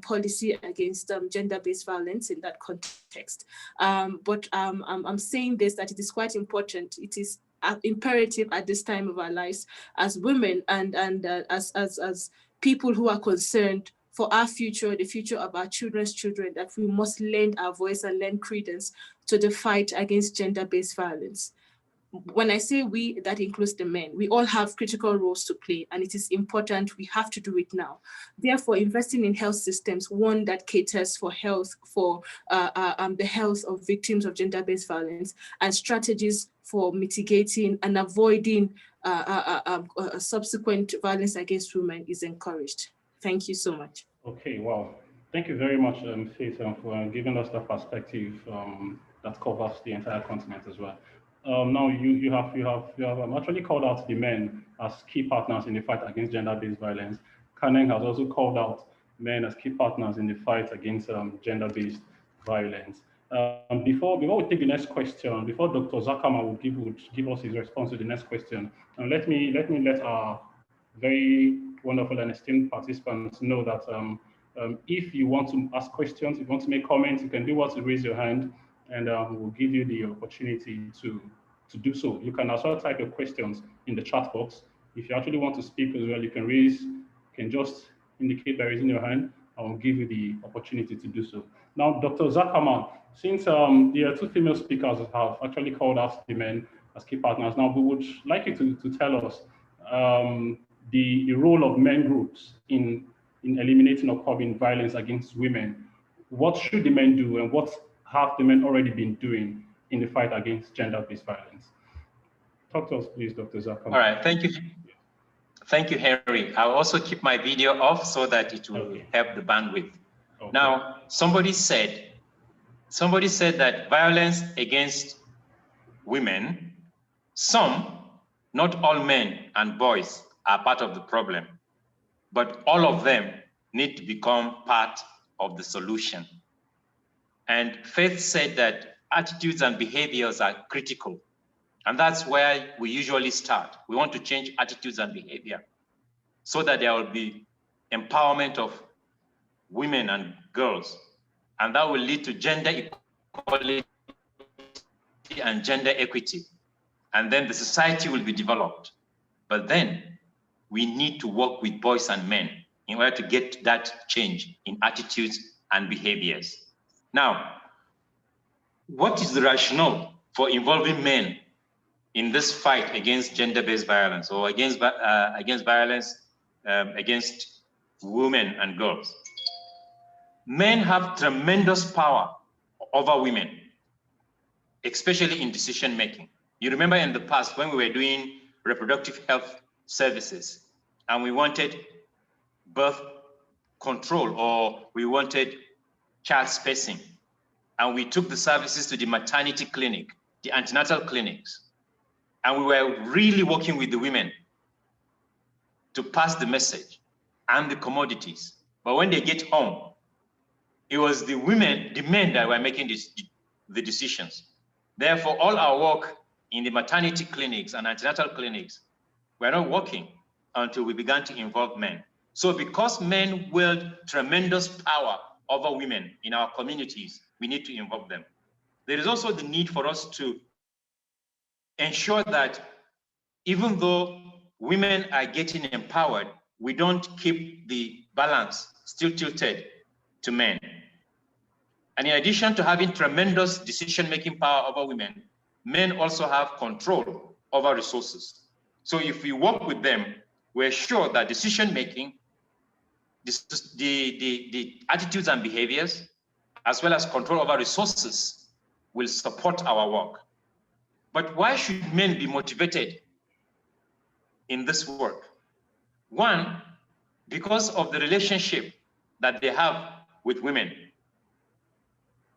policy against gender-based violence in that context. But I'm saying this, that it is quite important. It is imperative at this time of our lives as women and as people who are concerned for our future, the future of our children's children, that we must lend our voice and lend credence to the fight against gender-based violence. When I say we, that includes the men. We all have critical roles to play, and it is important. We have to do it now. Therefore, investing in health systems, one that caters for health, for the health of victims of gender-based violence, and strategies for mitigating and avoiding subsequent violence against women is encouraged. Thank you so much. Okay, wow. Thank you very much, Faith, for giving us that perspective that covers the entire continent as well. Now you have actually called out the men as key partners in the fight against gender-based violence. Kaneng has also called out men as key partners in the fight against gender-based violence. Before we take the next question, before Dr. Zakama will give us his response to the next question, let me let our very wonderful and esteemed participants know that if you want to ask questions, if you want to make comments, you can do what to raise your hand, and we'll give you the opportunity to do so. You can also type your questions in the chat box. If you actually want to speak as well, you can just indicate by raising your hand, and we'll give you the opportunity to do so. Now, Dr. Zakama, since there are two female speakers that have actually called out the men as key partners, now we would like you to tell us the role of men groups in eliminating or curbing violence against women. What should the men do, and what have the men already been doing in the fight against gender-based violence? Talk to us, please, Dr. Zakama. All right, thank you. Thank you, Henry. I'll also keep my video off so that it will help the bandwidth. Okay. Now, somebody said that violence against women, some, not all men and boys, are part of the problem, but all of them need to become part of the solution. And Faith said that attitudes and behaviors are critical. And that's where we usually start. We want to change attitudes and behavior so that there will be empowerment of women and girls. And that will lead to gender equality and gender equity. And then the society will be developed. But then we need to work with boys and men in order to get that change in attitudes and behaviors. Now, what is the rationale for involving men in this fight against gender-based violence or against violence against women and girls? Men have tremendous power over women, especially in decision-making. You remember in the past when we were doing reproductive health services and we wanted birth control or we wanted child spacing, and we took the services to the maternity clinic, the antenatal clinics, and we were really working with the women to pass the message and the commodities. But when they get home, it was the men that were making the decisions. Therefore, all our work in the maternity clinics and antenatal clinics were not working until we began to involve men. So because men wield tremendous power over women in our communities, we need to involve them. There is also the need for us to ensure that even though women are getting empowered, we don't keep the balance still tilted to men. And in addition to having tremendous decision-making power over women, men also have control over resources. So if we work with them, we're sure that decision-making, the attitudes and behaviors, as well as control over resources, will support our work. But why should men be motivated in this work? One, because of the relationship that they have with women.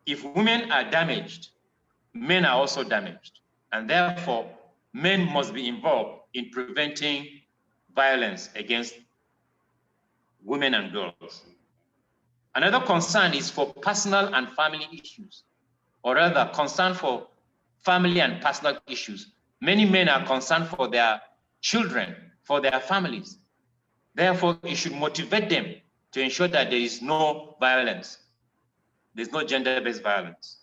If women are damaged, men are also damaged. And therefore, men must be involved in preventing violence against women and girls. Another concern is for personal and family issues, or rather concern for family and personal issues. Many men are concerned for their children, for their families. Therefore, it should motivate them to ensure that there is no violence. There's no gender-based violence.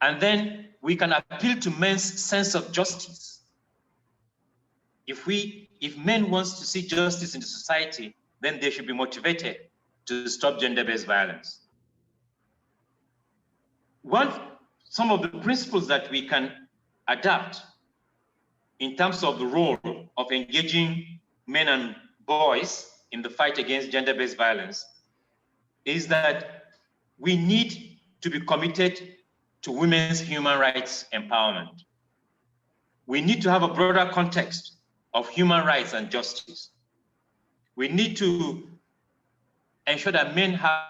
And then we can appeal to men's sense of justice. If men want to see justice in the society, then they should be motivated to stop gender-based violence. Some of the principles that we can adapt in terms of the role of engaging men and boys in the fight against gender-based violence is that we need to be committed to women's human rights empowerment. We need to have a broader context of human rights and justice. We need to ensure that men have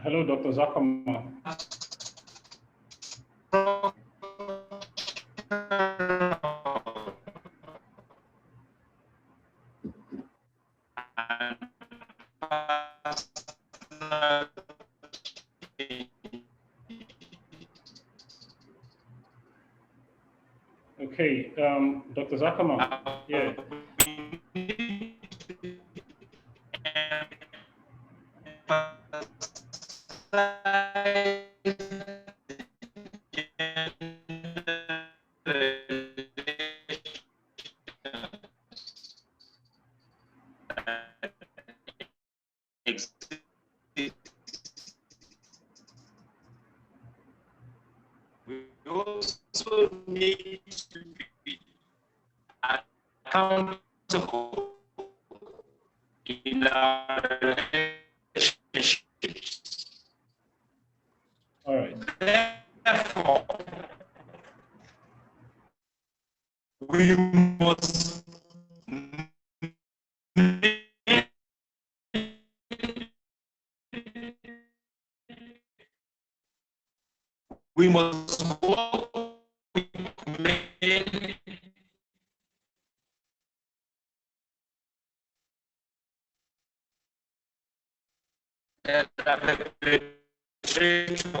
Hello, Dr. Zakama. Okay, Dr. Zakama, yeah. We also need to be accountable in our relationships. All right. Therefore, we must work with men that are perpetrating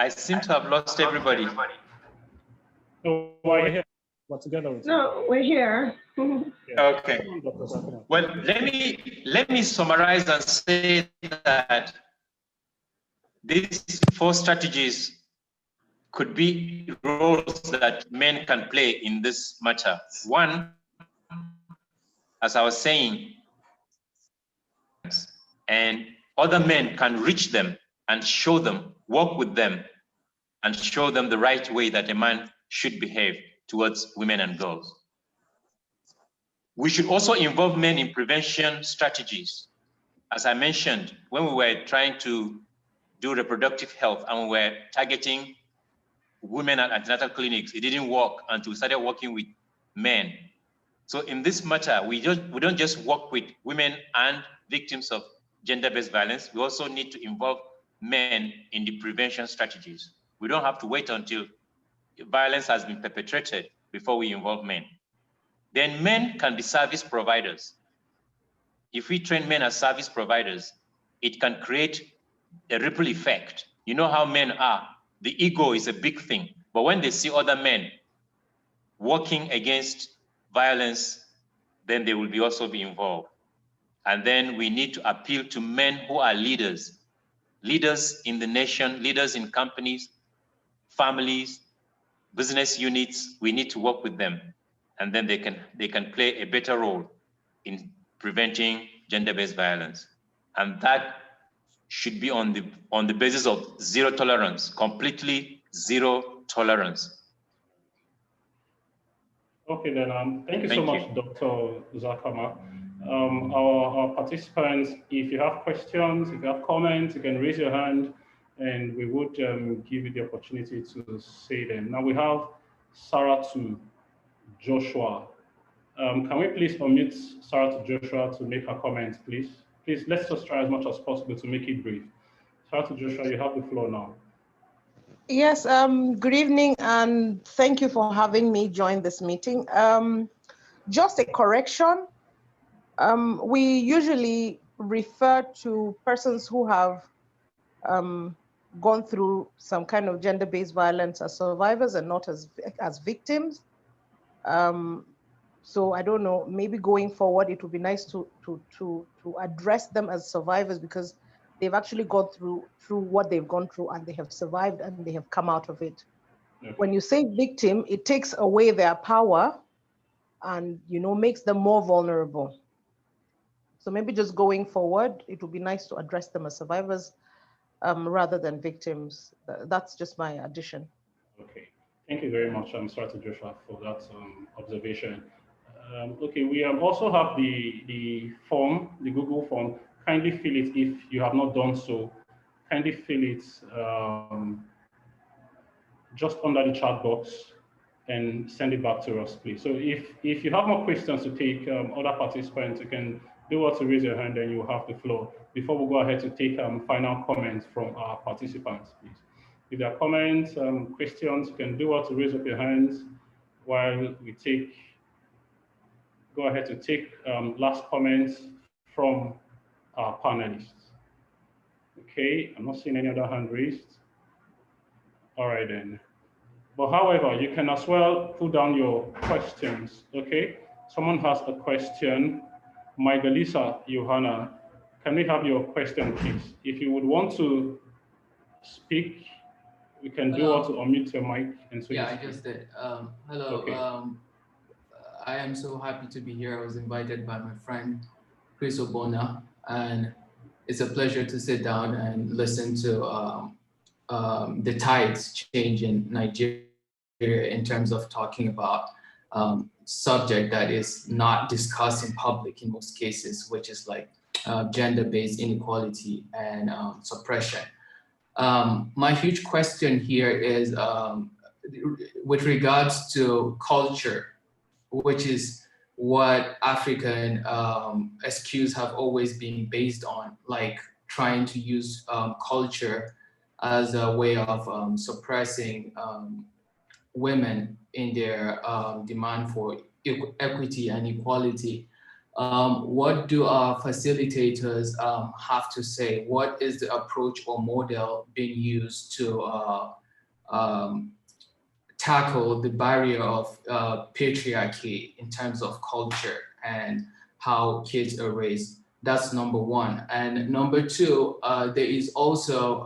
I seem to have lost everybody. Oh, we're here. We're together with you. No, we're here. Okay. Well, let me summarize and say that these 4 strategies could be roles that men can play in this matter. One, as I was saying, and other men can reach them and show them, work with them, and show them the right way that a man should behave towards women and girls. We should also involve men in prevention strategies. As I mentioned, when we were trying to do reproductive health and we were targeting women at antenatal clinics, it didn't work until we started working with men So in this matter, we don't just work with women and victims of gender-based violence. We also need to involve men in the prevention strategies. We don't have to wait until violence has been perpetrated before we involve men. Then men can be service providers. If we train men as service providers, it can create a ripple effect. You know how men are. The ego is a big thing, but when they see other men working against violence, then they will also be involved. And then we need to appeal to men who are leaders in the nation, leaders in companies, families, business units. We need to work with them, and then they can play a better role in preventing gender-based violence. And that should be on the basis of zero tolerance, completely zero tolerance. Okay, then thank you so much, Dr. Zakama. Our participants, if you have questions, if you have comments, you can raise your hand and we would give you the opportunity to say them. Now we have Sarah to Joshua. Can we please unmute Sarah to Joshua to make her comments, please? Please, let's just try as much as possible to make it brief. Sarah to Joshua, you have the floor now. Yes, good evening, and thank you for having me join this meeting. Just a correction. We usually refer to persons who have gone through some kind of gender-based violence as survivors and not as victims. So I don't know, maybe going forward, it would be nice to address them as survivors, because they've actually gone through what they've gone through and they have survived and they have come out of it. Okay. When you say victim, it takes away their power and, you know, makes them more vulnerable. So maybe just going forward, it would be nice to address them as survivors rather than victims. That's just my addition. Okay, thank you very much, Sarah Joshua, for that observation. Okay, we also have the form, the Google form. Kindly fill it if you have not done so. Kindly fill it just under the chat box and send it back to us, please. So if you have more questions to take, other participants, you can do what to raise your hand and you have the floor. Before we go ahead to take final comments from our participants, please. If there are comments, questions, you can do what to raise up your hands while we go ahead to take last comments from our panelists. Okay, I'm not seeing any other hand raised. All right then. But however, you can as well put down your questions, okay? Someone has a question. Maigalisa Johanna, can we have your question, please? If you would want to speak, we can do what to unmute your mic. And so yeah, I just did. Hello. Okay. I am so happy to be here. I was invited by my friend, Chris Obona, and it's a pleasure to sit down and listen to the tides change in Nigeria in terms of talking about subject that is not discussed in public in most cases, which is like gender-based inequality and suppression. My huge question here is with regards to culture, which is what African SQs have always been based on, like trying to use culture as a way of suppressing women in their demand for equity and equality. What do our facilitators have to say? What is the approach or model being used to tackle the barrier of patriarchy in terms of culture and how kids are raised? That's number one. And number two, there is also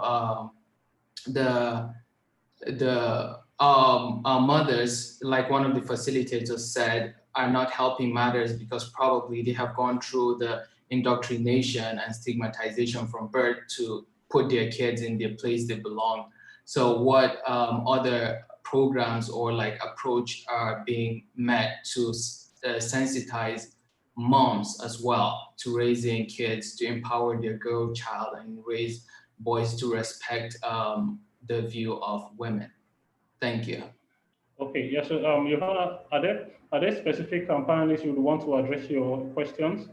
our mothers, like one of the facilitators said, are not helping matters because probably they have gone through the indoctrination and stigmatization from birth to put their kids in the place they belong. So what other programs or like approach are being met to sensitize moms as well to raising kids, to empower their girl child and raise boys to respect the view of women? Thank you. Okay, yeah, so Johanna, are there specific panelists you would want to address your questions?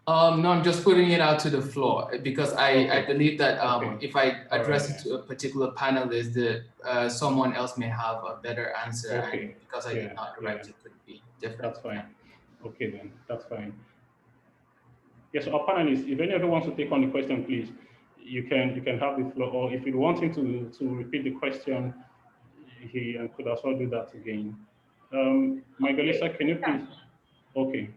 No, I'm just putting it out to the floor because I believe that if I address it to a particular panelist, that someone else may have a better answer. And because I did not direct it, could be different. That's fine. Okay, then that's fine. Yes, our panelists, if any of you wants to take on the question, please, you can have the floor. Or if you want him to repeat the question, he could as well do that again. Margalisa, can you please? Okay.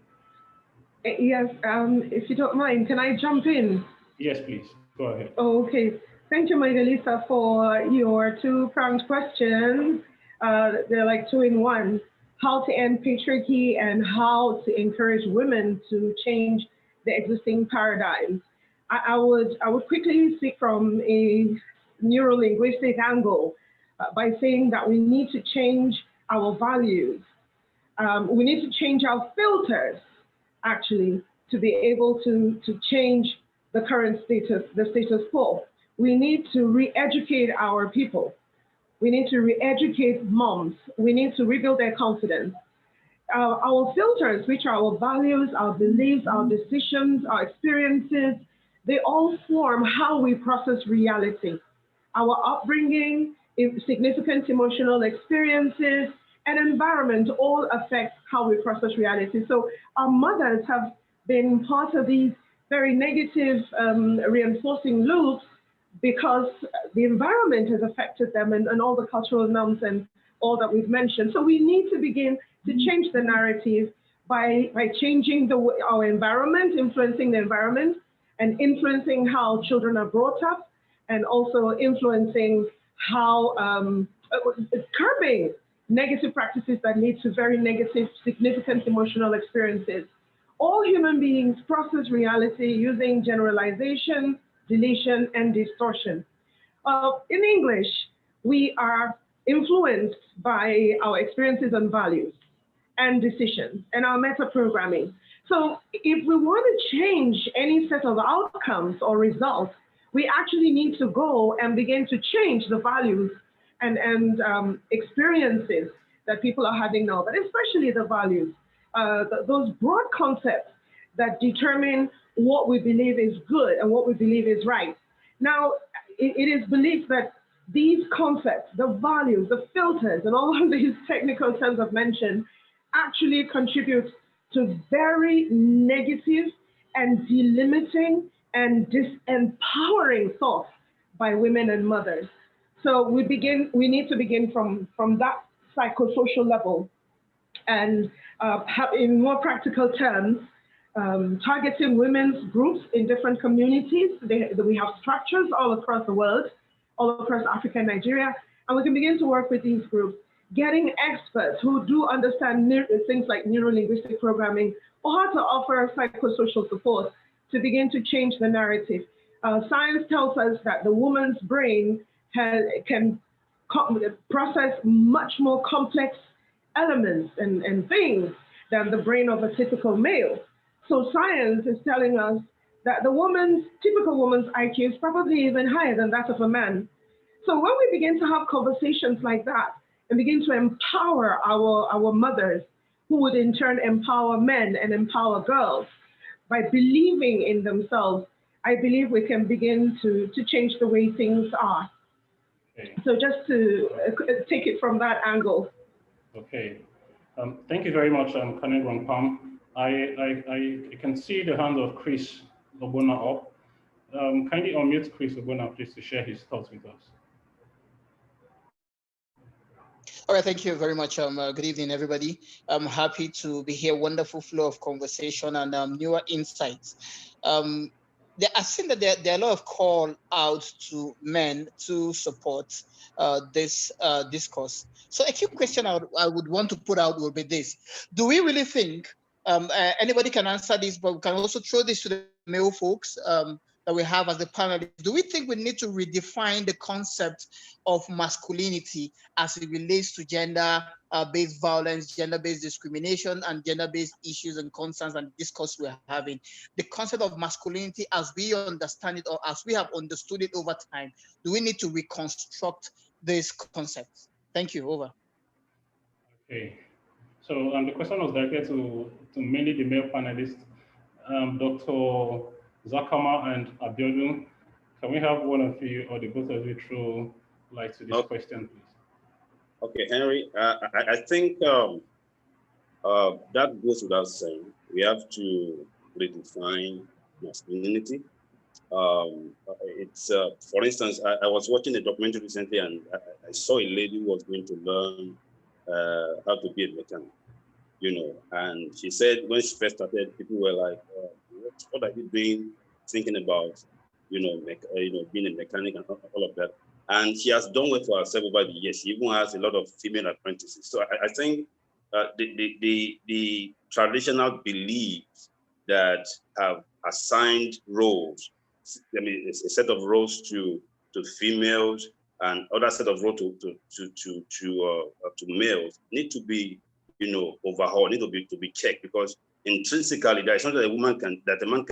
Yes, if you don't mind, can I jump in? Yes, please. Go ahead. Okay. Thank you, Margalisa, for your two-pronged questions. They're like two in one. How to end patriarchy and how to encourage women to change the existing paradigms. I would quickly speak from a neuro-linguistic angle by saying that we need to change our values. We need to change our filters, actually, to be able to change the current status, the status quo. We need to re-educate our people. We need to re-educate moms. We need to rebuild their confidence. Our filters, which are our values, our beliefs, our decisions, our experiences, they all form how we process reality. Our upbringing, significant emotional experiences, and environment all affect how we process reality. So our mothers have been part of these very negative reinforcing loops because the environment has affected them and all the cultural norms and all that we've mentioned. So we need to begin to change the narrative by changing our environment, influencing the environment, and influencing how children are brought up, and also influencing how curbing negative practices that lead to very negative, significant emotional experiences. All human beings process reality using generalization, deletion, and distortion. In English, we are influenced by our experiences and values and decisions and our meta-programming. So if we want to change any set of outcomes or results, we actually need to go and begin to change the values and experiences that people are having now, but especially the values, those broad concepts that determine what we believe is good and what we believe is right. Now, it is believed that these concepts, the values, the filters, and all of these technical terms I've mentioned actually contribute to very negative and delimiting and disempowering thoughts by women and mothers. So we need to begin from that psychosocial level and in more practical terms, targeting women's groups in different communities. We have structures all across the world, all across Africa and Nigeria, and we can begin to work with these groups, getting experts who do understand things like neuro-linguistic programming or how to offer psychosocial support to begin to change the narrative. Science tells us that the woman's brain can process much more complex elements and things than the brain of a typical male. So science is telling us that the typical woman's IQ is probably even higher than that of a man. So when we begin to have conversations like that and begin to empower our mothers, who would in turn empower men and empower girls by believing in themselves, I believe we can begin to change the way things are. Okay. So just to take it from that angle. Okay. Thank you very much, Kanin Rongpam. I can see the hand of Chris Obona up. Kindly unmute Chris Obona, please, to share his thoughts with us. All right, thank you very much. Good evening, everybody. I'm happy to be here. Wonderful flow of conversation and newer insights. I've seen that there are a lot of call out to men to support this discourse. So a key question I would want to put out would be this. Do we really think, anybody can answer this, but we can also throw this to the male folks that we have as the panelists. Do we think we need to redefine the concept of masculinity as it relates to gender-based violence, gender-based discrimination, and gender-based issues and concerns and discourse we're having? The concept of masculinity as we understand it or as we have understood it over time, do we need to reconstruct this concept? Thank you. Over. Okay. So the question was directed to mainly the male panelists, Dr. Zakama and Abiodun. Can we have one of you or the both of you throw light to this question, please? Okay, Henry, I think that goes without saying. We have to redefine masculinity. It's for instance, I was watching a documentary recently, and I saw a lady who was going to learn how to be a mechanic, and she said when she first started, people were like, what are you doing, thinking about, being a mechanic and all of that. And she has done well for herself over the years. She even has a lot of female apprentices. So I think the traditional beliefs that have assigned roles, I mean, it's a set of roles to females and other set of roles to males need to be, overhauled, need to be checked, because intrinsically there is something that a man can do that a woman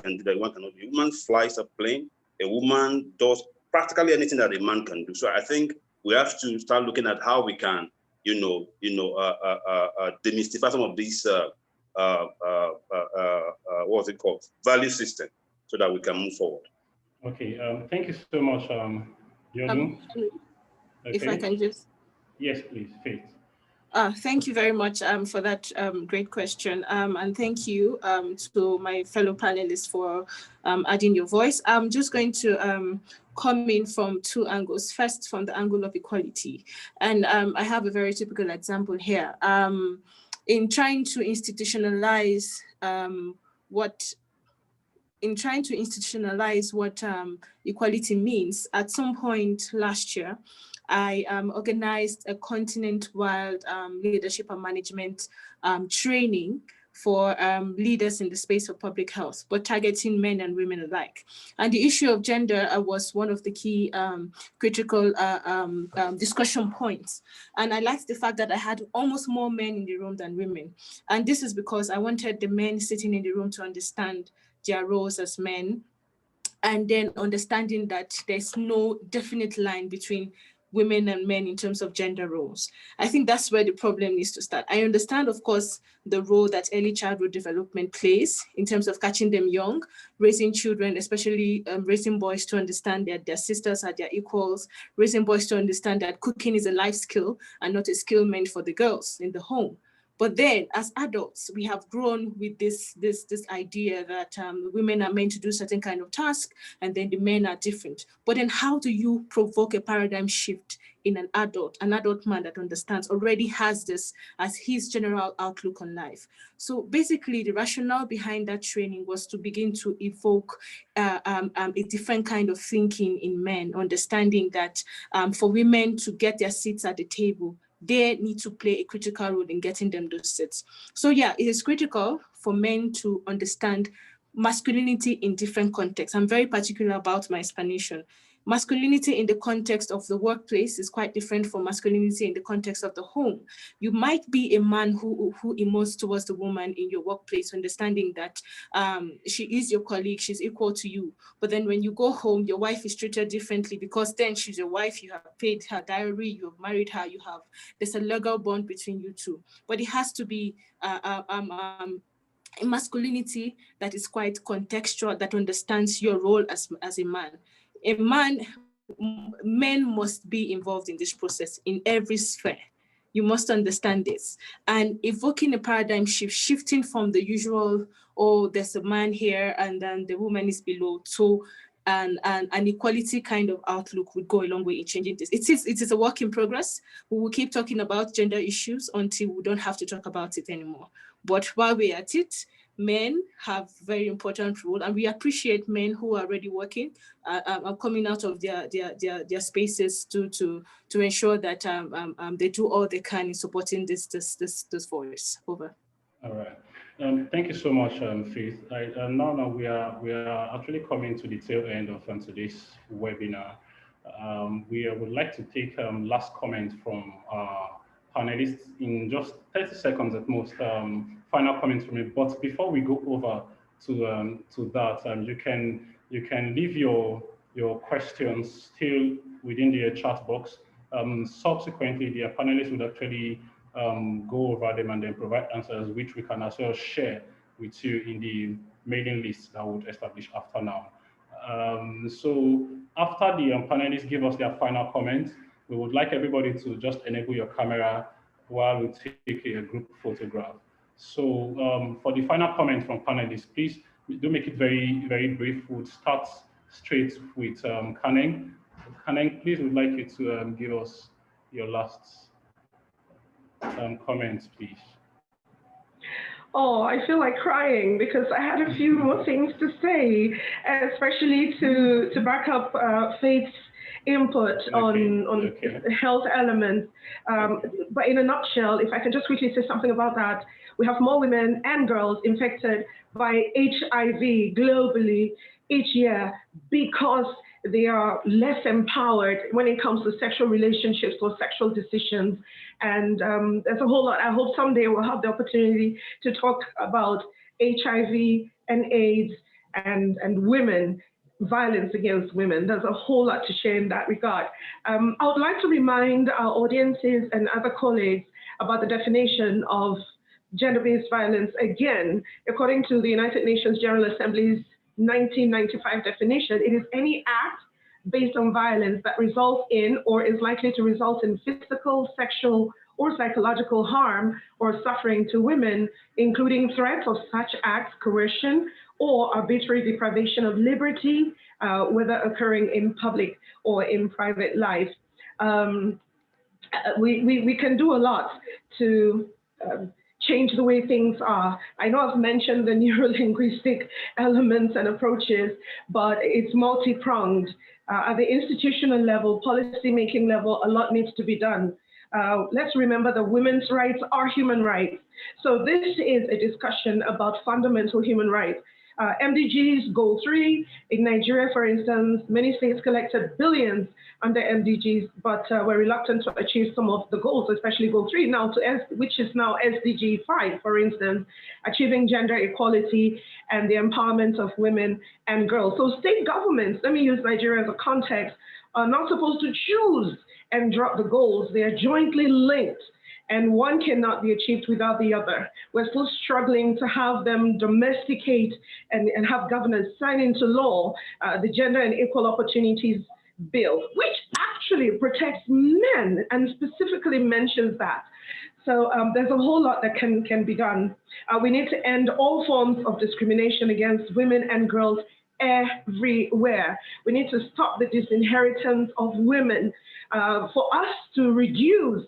cannot do. A woman flies a plane. A woman does practically anything that a man can do. So I think we have to start looking at how we can, demystify some of these what's it called, value system, so that we can move forward. Okay, thank you so much, Yodu. If I can just. Yes, please, Faith. Thank you very much for that great question. And thank you to my fellow panelists for adding your voice. I'm just going to come in from two angles. First, from the angle of equality. And I have a very typical example here. In trying to institutionalize what equality means, at some point last year, I organized a continent-wide leadership and management training for leaders in the space of public health, but targeting men and women alike. And the issue of gender was one of the key critical discussion points. And I liked the fact that I had almost more men in the room than women. And this is because I wanted the men sitting in the room to understand their roles as men, and then understanding that there's no definite line between women and men in terms of gender roles. I think that's where the problem needs to start. I understand, of course, the role that early childhood development plays in terms of catching them young, raising children, especially raising boys to understand that their sisters are their equals, raising boys to understand that cooking is a life skill and not a skill meant for the girls in the home. But then as adults, we have grown with this idea that women are meant to do certain kind of task and then the men are different. But then how do you provoke a paradigm shift in an adult man that understands, already has this as his general outlook on life? So basically the rationale behind that training was to begin to evoke a different kind of thinking in men, understanding that for women to get their seats at the table, they need to play a critical role in getting them those seats. So yeah, it is critical for men to understand masculinity in different contexts. I'm very particular about my explanation. Masculinity in the context of the workplace is quite different from masculinity in the context of the home. You might be a man who emotes towards the woman in your workplace, understanding that she is your colleague, she's equal to you. But then when you go home, your wife is treated differently because then she's your wife, you have paid her dowry, you have married her, there's a legal bond between you two. But it has to be a masculinity that is quite contextual, that understands your role as a man. Men must be involved in this process in every sphere. You must understand this. And evoking a paradigm shift, shifting from the usual, oh, there's a man here and then the woman is below, to an equality kind of outlook would go a long way in changing this. It is a work in progress. We will keep talking about gender issues until we don't have to talk about it anymore. But while we're at it, men have very important role, and we appreciate men who are already working, are coming out of their spaces to ensure that they do all they can in supporting this voice. Over. All right. Thank you so much, Faith. Now we are actually coming to the tail end of today's webinar. We would like to take last comments from our panelists in just 30 seconds at most. Final comments from me. But before we go over to that, you can leave your questions still within the chat box. Subsequently, the panelists would actually go over them and then provide answers, which we can as well share with you in the mailing list that we'll establish after now. So after the panelists give us their final comments, we would like everybody to just enable your camera while we take a group photograph. So for the final comment from panelists, please do make it very, very brief. We'll start straight with Kaneng. Kaneng, please, would like you to give us your last comments, please. Oh, I feel like crying because I had a few more things to say, especially to back up Faith's input on health elements. But in a nutshell, if I can just quickly say something about that, we have more women and girls infected by HIV globally each year because they are less empowered when it comes to sexual relationships or sexual decisions. And there's a whole lot. I hope someday we'll have the opportunity to talk about HIV and AIDS and women, violence against women. There's a whole lot to share in that regard. I would like to remind our audiences and other colleagues about the definition of gender-based violence. Again, according to the United Nations General Assembly's 1995 definition, it is any act based on violence that results in or is likely to result in physical, sexual, or psychological harm or suffering to women, including threats of such acts, coercion, or arbitrary deprivation of liberty, whether occurring in public or in private life. We can do a lot to change the way things are. I know I've mentioned the neuro-linguistic elements and approaches, but it's multi-pronged. At the institutional level, policy-making level, a lot needs to be done. Let's remember that women's rights are human rights. So this is a discussion about fundamental human rights. MDGs, Goal 3, in Nigeria, for instance, many states collected billions under MDGs, but were reluctant to achieve some of the goals, especially Goal 3, now which is now SDG 5, for instance, achieving gender equality and the empowerment of women and girls. So state governments, let me use Nigeria as a context, are not supposed to choose and drop the goals. They are jointly linked, and one cannot be achieved without the other. We're still struggling to have them domesticate and have governors sign into law the Gender and Equal Opportunities Bill, which actually protects men and specifically mentions that. So there's a whole lot that can be done. We need to end all forms of discrimination against women and girls everywhere. We need to stop the disinheritance of women. For us to reduce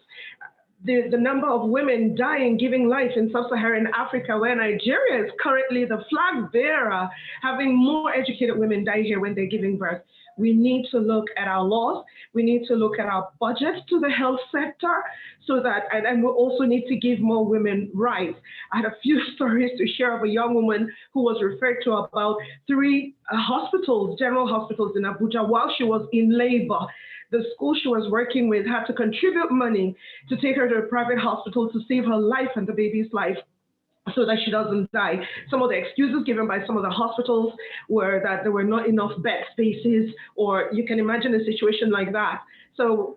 the number of women dying, giving life in sub-Saharan Africa, where Nigeria is currently the flag bearer, having more educated women die here when they're giving birth. We need to look at our laws. We need to look at our budgets to the health sector so that, and we also need to give more women rights. I had a few stories to share of a young woman who was referred to about 3 hospitals, general hospitals in Abuja while she was in labor. The school she was working with had to contribute money to take her to a private hospital to save her life and the baby's life, so that she doesn't die. Some of the excuses given by some of the hospitals were that there were not enough bed spaces, or you can imagine a situation like that. So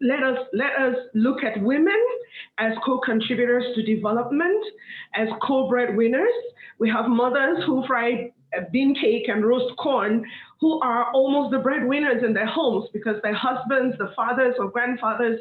let us look at women as co-contributors to development, as co-breadwinners. We have mothers who fry bean cake and roast corn, who are almost the breadwinners in their homes because their husbands, the fathers or grandfathers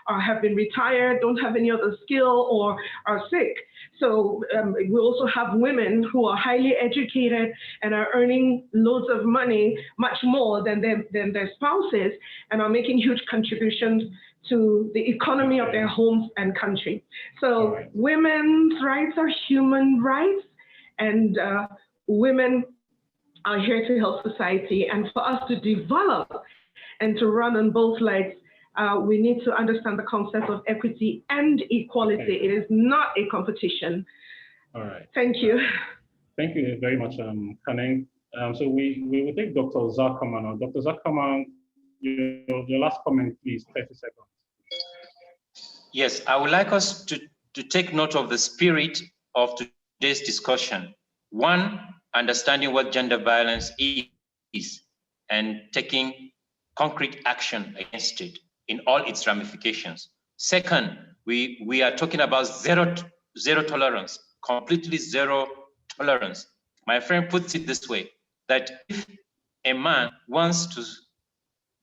have been retired, don't have any other skill, or are sick. So we also have women who are highly educated and are earning loads of money, much more than their spouses, and are making huge contributions to the economy of their homes and country. So women's rights are human rights, and women are here to help society. And for us to develop and to run on both legs, we need to understand the concept of equity and equality. Okay. It is not a competition. All right. Thank you. Thank you very much, Kaneng. So we will take Dr. Zakama now. Dr. Zakama, your last comment, please, 30 seconds. Yes, I would like us to take note of the spirit of today's discussion. One, understanding what gender violence is and taking concrete action against it. in all its ramifications. Second, we are talking about zero tolerance, completely zero tolerance. My friend puts it this way, that if a man wants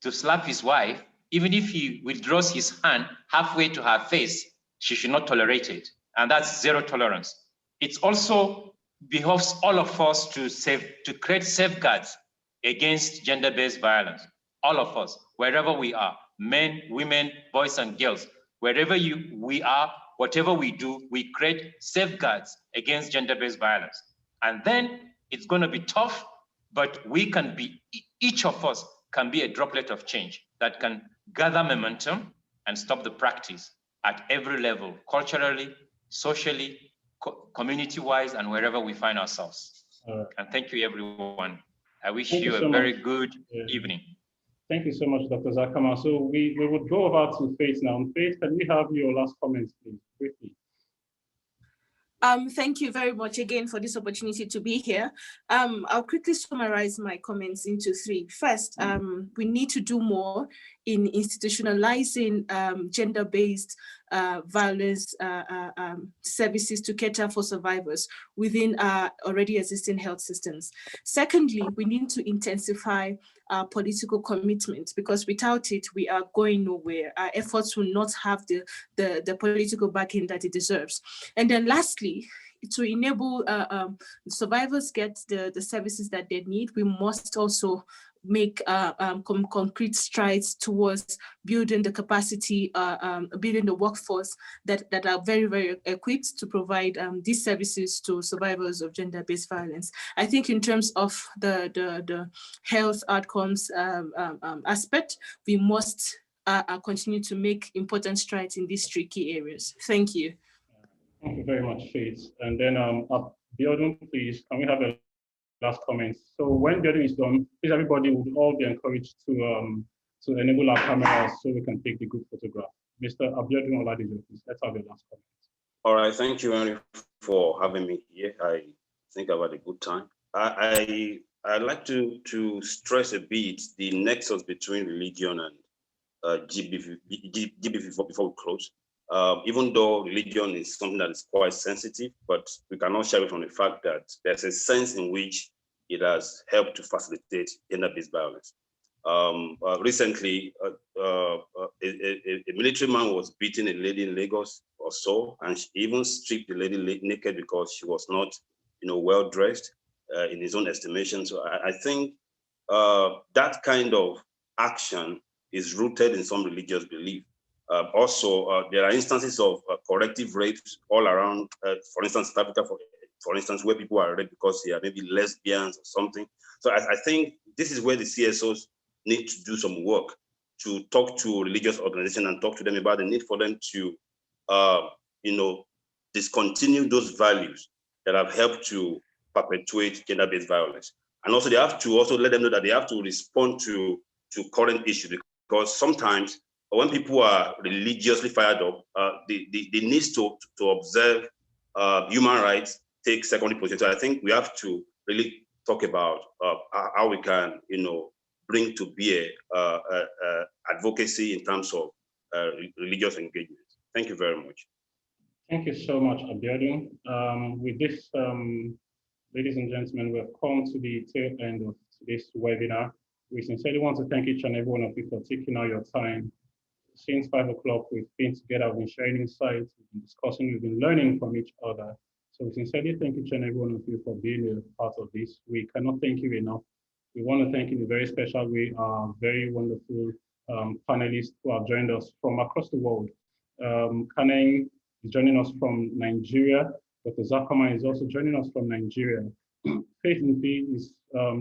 to slap his wife, even if he withdraws his hand halfway to her face, she should not tolerate it. And that's zero tolerance. It also behoves all of us to create safeguards against gender-based violence. All of us, wherever we are, men, women, boys and girls, wherever we are, whatever we do, we create safeguards against gender-based violence. And then it's going to be tough, but we can be, each of us can be a droplet of change that can gather momentum and stop the practice at every level, culturally, socially, community-wise, and wherever we find ourselves. And thank you, everyone. I wish you a very good evening. Thank you so much, Dr. Zakama. So we would go over to Faith now. Faith, can we have your last comments, please, briefly? Thank you very much again for this opportunity to be here. I'll quickly summarize my comments into three. First, we need to do more in institutionalizing gender-based violence services to cater for survivors within our already existing health systems. Secondly, we need to intensify our political commitment, because without it, we are going nowhere. Our efforts will not have the political backing that it deserves. And then lastly, to enable survivors get the services that they need, we must also make concrete strides towards building the capacity, building the workforce that are very, very equipped to provide these services to survivors of gender-based violence. I think in terms of the health outcomes aspect, we must continue to make important strides in these tricky areas. Thank you. Thank you very much, Faith. And then Biodun, please, can we have a last comments? So when Biodun is done, please everybody would all be encouraged to enable our cameras so we can take the good photograph. Mr. Abiodun Oladijo, please, let's have your last comments. All right, thank you, Henry, for having me here. I think I've had a good time. I'd like to stress a bit the nexus between religion and GBV before we close. Even though religion is something that is quite sensitive, but we cannot shy away from the fact that there's a sense in which it has helped to facilitate gender-based violence. Recently, a military man was beating a lady in Lagos or so, and she even stripped the lady naked because she was not, well dressed in his own estimation. So I think that kind of action is rooted in some religious belief. Also, there are instances of corrective rapes all around, for instance, South Africa, for instance, where people are raped because they are maybe lesbians or something. So I think this is where the CSOs need to do some work to talk to religious organizations and talk to them about the need for them to, discontinue those values that have helped to perpetuate gender-based violence. And also they have to also let them know that they have to respond to current issues, because sometimes when people are religiously fired up, the needs to observe human rights take secondary position. So I think we have to really talk about how we can, bring to bear advocacy in terms of religious engagement. Thank you very much. Thank you so much, Abiodun. With this, ladies and gentlemen, we have come to the tail end of today's webinar. We sincerely want to thank each and every one of you for taking out your time. Since 5 o'clock, we've been together, we've been sharing insights, we've been discussing, we've been learning from each other. So we sincerely thank each and every one of you for being a part of this. We cannot thank you enough. We want to thank in a very special way our very wonderful panelists who have joined us from across the world. Kaneng is joining us from Nigeria. Dr. Zakama is also joining us from Nigeria. Faith Nfi is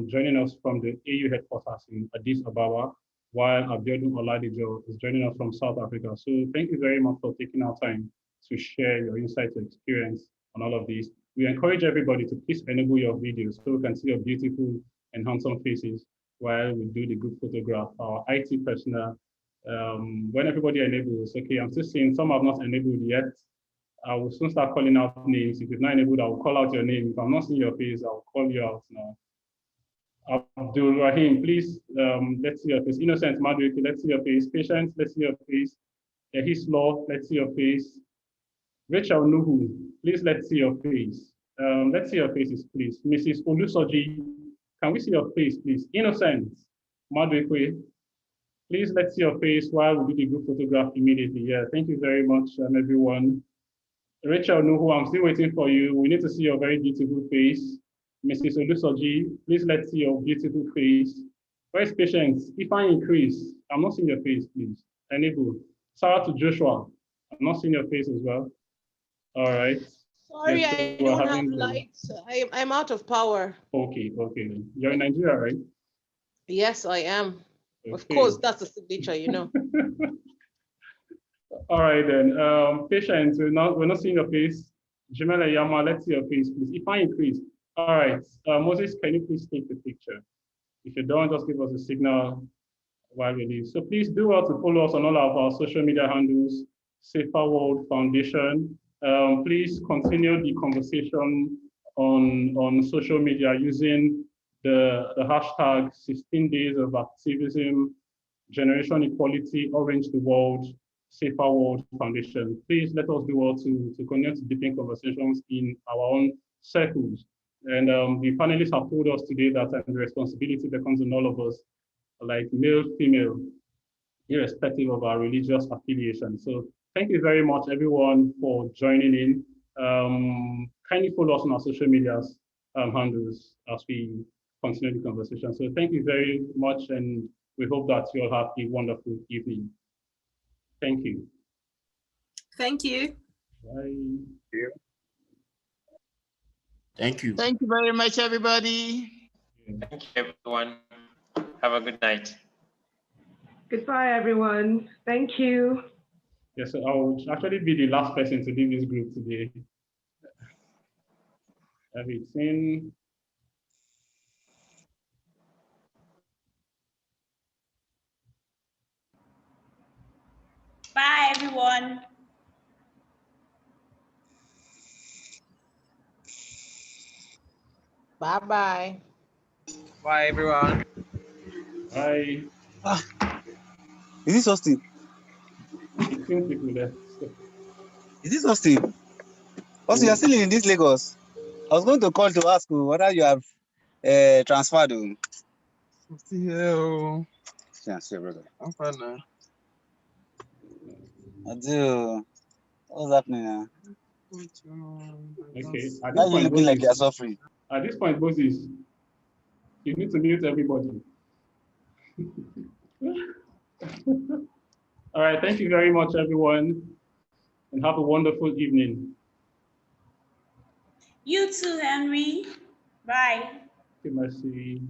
joining us from the AU headquarters in Addis Ababa, while Abiodun Oladijo is joining us from South Africa. So thank you very much for taking our time to share your insights and experience on all of these. We encourage everybody to please enable your videos so we can see your beautiful and handsome faces while we do the good photograph. Our IT personnel, when everybody enables, okay, I'm still seeing some have not enabled yet. I will soon start calling out names. If you've not enabled, I will call out your name. If I'm not seeing your face, I'll call you out now. Abdul Rahim, please, let's see your face. Innocent Madwiki, let's see your face. Patience, let's see your face. His Law, let's see your face. Rachel Nuhu, please let's see your face. Let's see your faces, please. Mrs. Olusoji, can we see your face, please? Innocent Madwiki, please let's see your face while we do the group photograph immediately. Yeah, thank you very much, everyone. Rachel Nuhu, I'm still waiting for you. We need to see your very beautiful face. Mrs. Olusoji, please let's see your beautiful face. Where's Patience? If I increase, I'm not seeing your face, please. Enable. Sarah to Joshua, I'm not seeing your face as well. All right. Sorry, yes, so I don't have lights. I'm out of power. Okay. You're in Nigeria, right? Yes, I am. Okay. Of course, that's the signature, you know. All right then. Patience, we're not seeing your face. Jamila Yama, let's see your face, please. If I increase. All right. Moses, can you please take the picture? If you don't, just give us a signal while we leave. So please do well to follow us on all of our social media handles, Safer World Foundation. Please continue the conversation on social media using the hashtag 16 Days of Activism, Generation Equality, Orange the World, Safer World Foundation. Please let us do well to continue to deepen conversations in our own circles. And the panelists have told us today that the responsibility becomes on all of us, like male, female, irrespective of our religious affiliation. So thank you very much, everyone, for joining in. Kindly follow us on our social medias handles as we continue the conversation. So thank you very much, and we hope that you all have a wonderful evening. Thank you. Thank you. Bye. Thank you. Thank you very much, everybody. Thank you, everyone. Have a good night. Goodbye, everyone. Thank you. Yes, so I will actually be the last person to leave this group today. Everything. Bye, everyone. Bye-bye. Bye, everyone. Bye. Is this Austin? It seems people left. Is this Austin? Austin, you're still in this Lagos. I was going to call to ask you whether you have transferred. I'm still here. Yeah, see, brother. I'm fine now. I do. What's happening now? Okay. Now you're looking like you're suffering. At this point, Moses, you need to mute everybody. All right. Thank you very much, everyone, and have a wonderful evening. You too, Henry. Bye. Okay, Mercy.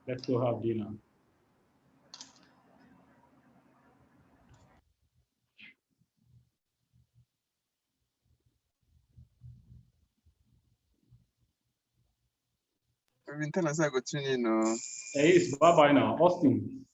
Let's go have dinner. I've been telling us I go tune in. Hey, it's bye-bye now. Austin.